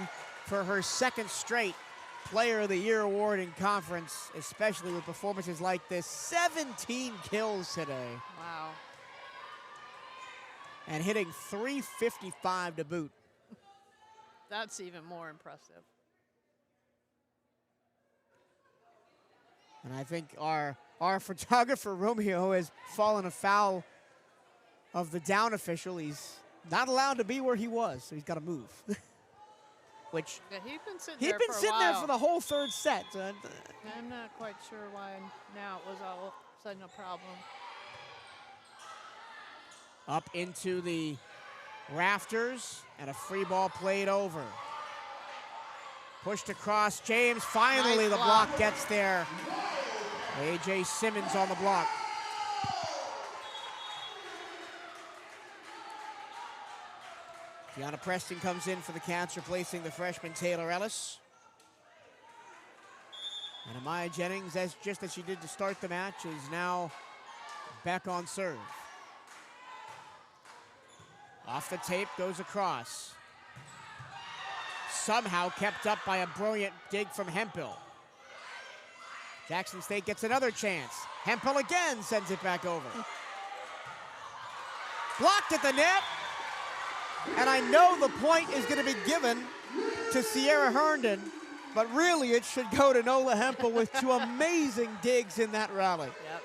for her 2nd straight Player of the Year award in conference, especially with performances like this. 17 kills today. Wow. And hitting .355 to boot. That's even more impressive. And I think our photographer, Romeo, has fallen afoul of the down official. He's not allowed to be where he was, so he's got to move. Which he'd been sitting there for the whole 3rd set. So I'm not quite sure why now it was all of a sudden a problem. Up into the rafters, and a free ball played over. Pushed across, James, finally the block gets there. A.J. Simmons on the block. Gianna Preston comes in for the Cats, replacing the freshman Taylor Ellis. And Amaya Jennings, just as she did to start the match, is now back on serve. Off the tape, goes across. Somehow kept up by a brilliant dig from Hempel. Jackson State gets another chance. Hempel again sends it back over. Blocked at the net. And I know the point is going to be given to Sierra Herndon, but really it should go to Nola Hempel with 2 amazing digs in that rally. Yep,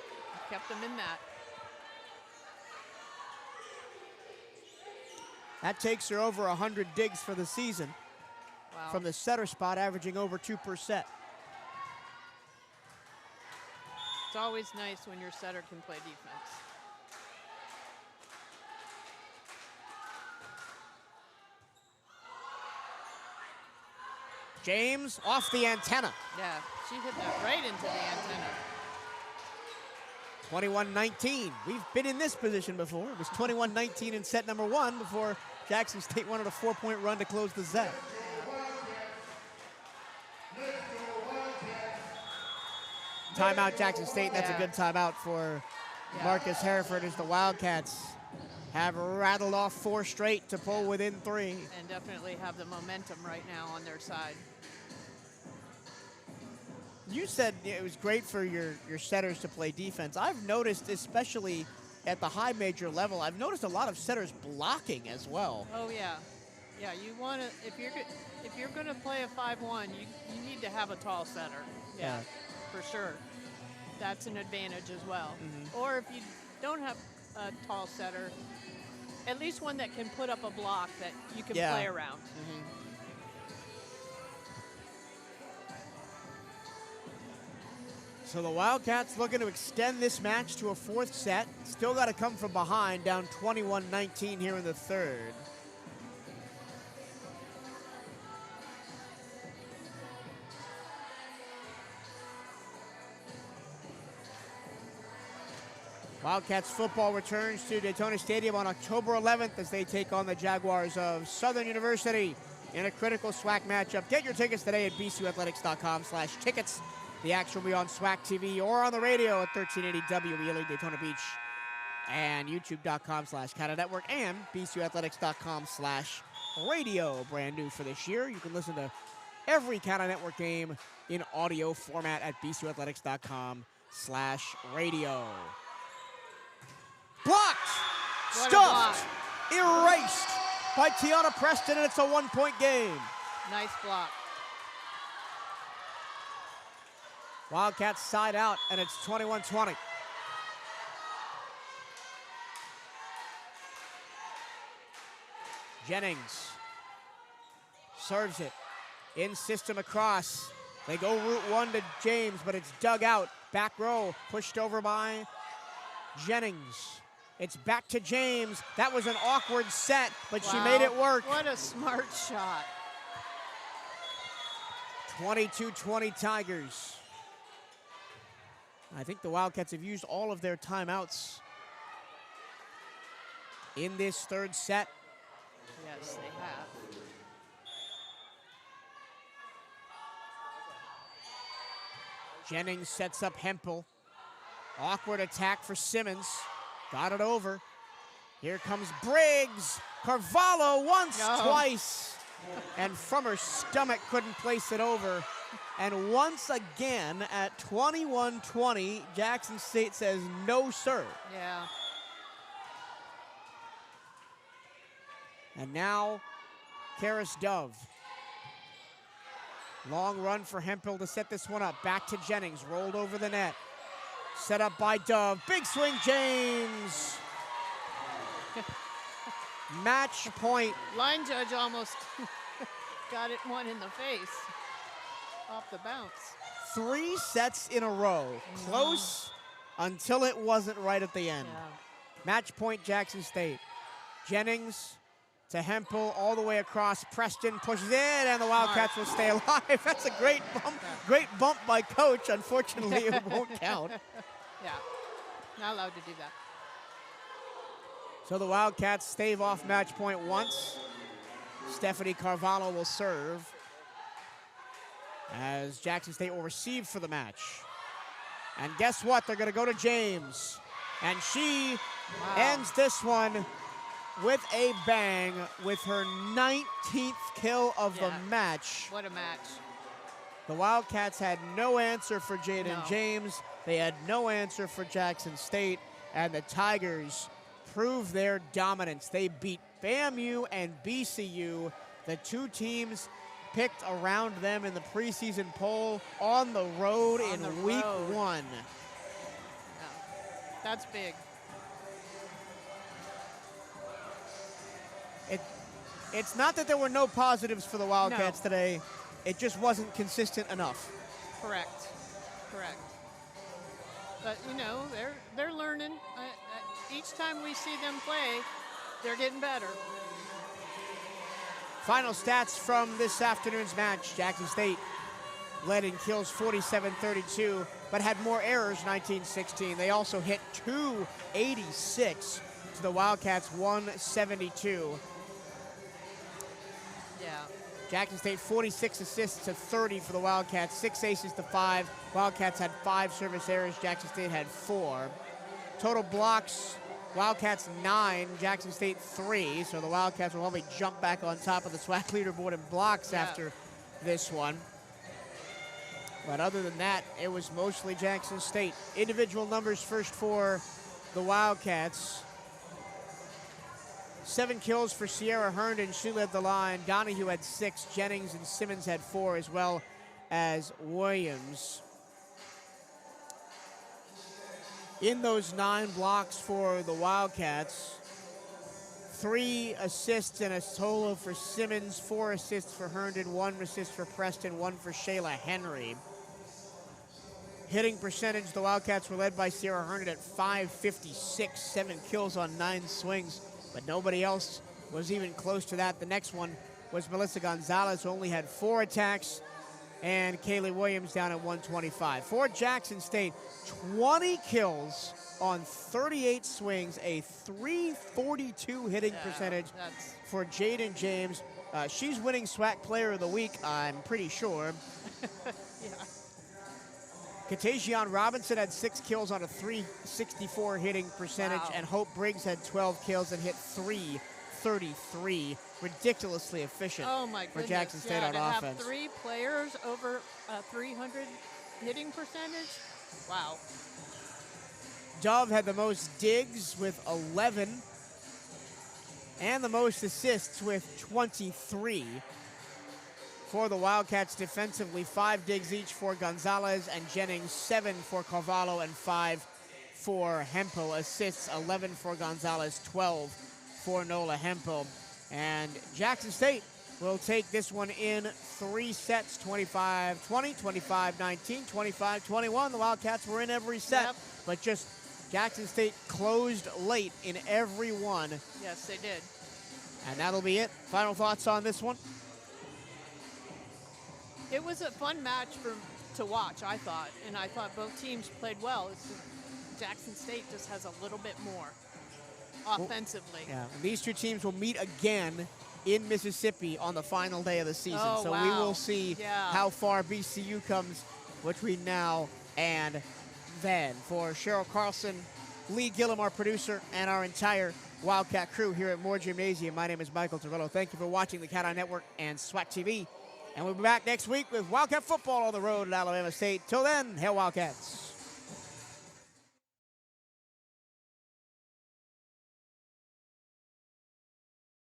kept them in that. That takes her over 100 digs for the season. Wow. From the setter spot, averaging over 2 per set. It's always nice when your setter can play defense. James off the antenna. Yeah, she hit that right into the antenna. 21-19. We've been in this position before. It was 21-19 in set number 1 before Jackson State wanted a 4-point run to close the set. Timeout, Jackson State. That's a good timeout for Marcus Hereford as the Wildcats have rattled off 4 straight to pull within 3. And definitely have the momentum right now on their side. You said it was great for your setters to play defense. I've noticed, especially at the high major level, I've noticed a lot of setters blocking as well. Oh yeah, yeah. You want to if you're going to play a 5-1, you need to have a tall setter. Yeah, for sure. That's an advantage as well. Mm-hmm. Or if you don't have a tall setter, at least one that can put up a block that you can play around. Mm-hmm. So the Wildcats looking to extend this match to a 4th set. Still got to come from behind, down 21-19 here in the 3rd. Wildcats football returns to Daytona Stadium on October 11th as they take on the Jaguars of Southern University in a critical SWAC matchup. Get your tickets today at bcuathletics.com/tickets. The action will be on SWAC TV or on the radio at 1380 WELE Daytona Beach and youtube.com/CatEye Network and bcuathletics.com/radio. Brand new for this year. You can listen to every CatEye Network game in audio format at bcuathletics.com/radio. Blocked, stuffed, erased by Tiana Preston, and it's a 1-point game. Nice block. Wildcats side out, and it's 21-20. Jennings serves it. In system across. They go route 1 to James, but it's dug out. Back row, pushed over by Jennings. It's back to James. That was an awkward set, but she made it work. What a smart shot. 22-20 Tigers. I think the Wildcats have used all of their timeouts in this 3rd set. Yes, they have. Jennings sets up Hempel. Awkward attack for Simmons. Got it over. Here comes Briggs. Carvalho once, twice. And from her stomach couldn't place it over. And once again at 21-20, Jackson State says no, sir. Yeah. And now, Karis Dove. Long run for Hempel to set this one up. Back to Jennings, rolled over the net. Set up by Dove. Big swing, James. Match point. Line judge almost got it one in the face off the bounce. 3 sets in a row. Close until it wasn't right at the end. Yeah. Match point, Jackson State. Jennings to Hempel all the way across. Preston pushes in, and the Wildcats will stay alive. That's a great bump by Coach. Unfortunately, it won't count. Yeah, not allowed to do that. So the Wildcats stave off match point once. Stephanie Carvalho will serve as Jackson State will receive for the match. And guess what? They're going to go to James. And she ends this one with a bang with her 19th kill of the match. What a match. The Wildcats had no answer for Jaden James. They had no answer for Jackson State. And the Tigers proved their dominance. They beat FAMU and BCU, the two teams picked around them in the preseason poll on the road in week 1. Yeah, that's big. It's not that there were no positives for the Wildcats today. It just wasn't consistent enough. Correct. But you know, they're learning. Each time we see them play, they're getting better. Final stats from this afternoon's match. Jackson State led in kills 47-32, but had more errors, 19-16. They also hit 286 to the Wildcats 172. Yeah. Jackson State 46 assists to 30 for the Wildcats, 6 aces to 5. Wildcats had 5 service errors, Jackson State had 4. Total blocks, Wildcats 9, Jackson State 3. So the Wildcats will probably jump back on top of the SWAC leaderboard in blocks after this one. But other than that, it was mostly Jackson State. Individual numbers first for the Wildcats. 7 kills for Sierra Herndon. She led the line. Donahue had 6. Jennings and Simmons had 4, as well as Williams. In those 9 blocks for the Wildcats, 3 assists and a solo for Simmons, 4 assists for Herndon, 1 assist for Preston, 1 for Shayla Henry. Hitting percentage, the Wildcats were led by Sierra Herndon at .556, 7 kills on 9 swings. But nobody else was even close to that. The next one was Melissa Gonzalez, who only had 4 attacks, and Kaylee Williams down at 125. For Jackson State, 20 kills on 38 swings, a .342 hitting percentage for Jaden James. She's winning SWAC Player of the Week, I'm pretty sure. Yeah. Katajian Robinson had 6 kills on a .364 hitting percentage, and Hope Briggs had 12 kills and hit .333. Ridiculously efficient for Jackson State on offense. Have 3 players over 300 hitting percentage. Wow. Dove had the most digs with 11, and the most assists with 23. For the Wildcats defensively, 5 digs each for Gonzalez and Jennings, 7 for Carvalho, and 5 for Hempel. Assists, 11 for Gonzalez, 12 for Nola Hempel. And Jackson State will take this one in 3 sets, 25-20, 25-19, 25-21. The Wildcats were in every set, but just Jackson State closed late in every one. Yes, they did. And that'll be it. Final thoughts on this one? It was a fun match to watch, I thought, and I thought both teams played well. Jackson State just has a little bit more offensively. Yeah, and these two teams will meet again in Mississippi on the final day of the season. So we will see how far BCU comes between now and then. For Cheryl Carlson, Lee Gillum, our producer, and our entire Wildcat crew here at Moore Gymnasium, my name is Michael Torello. Thank you for watching the CatEye Network and SWAC TV. And we'll be back next week with Wildcat football on the road at Alabama State. Till then, hail Wildcats.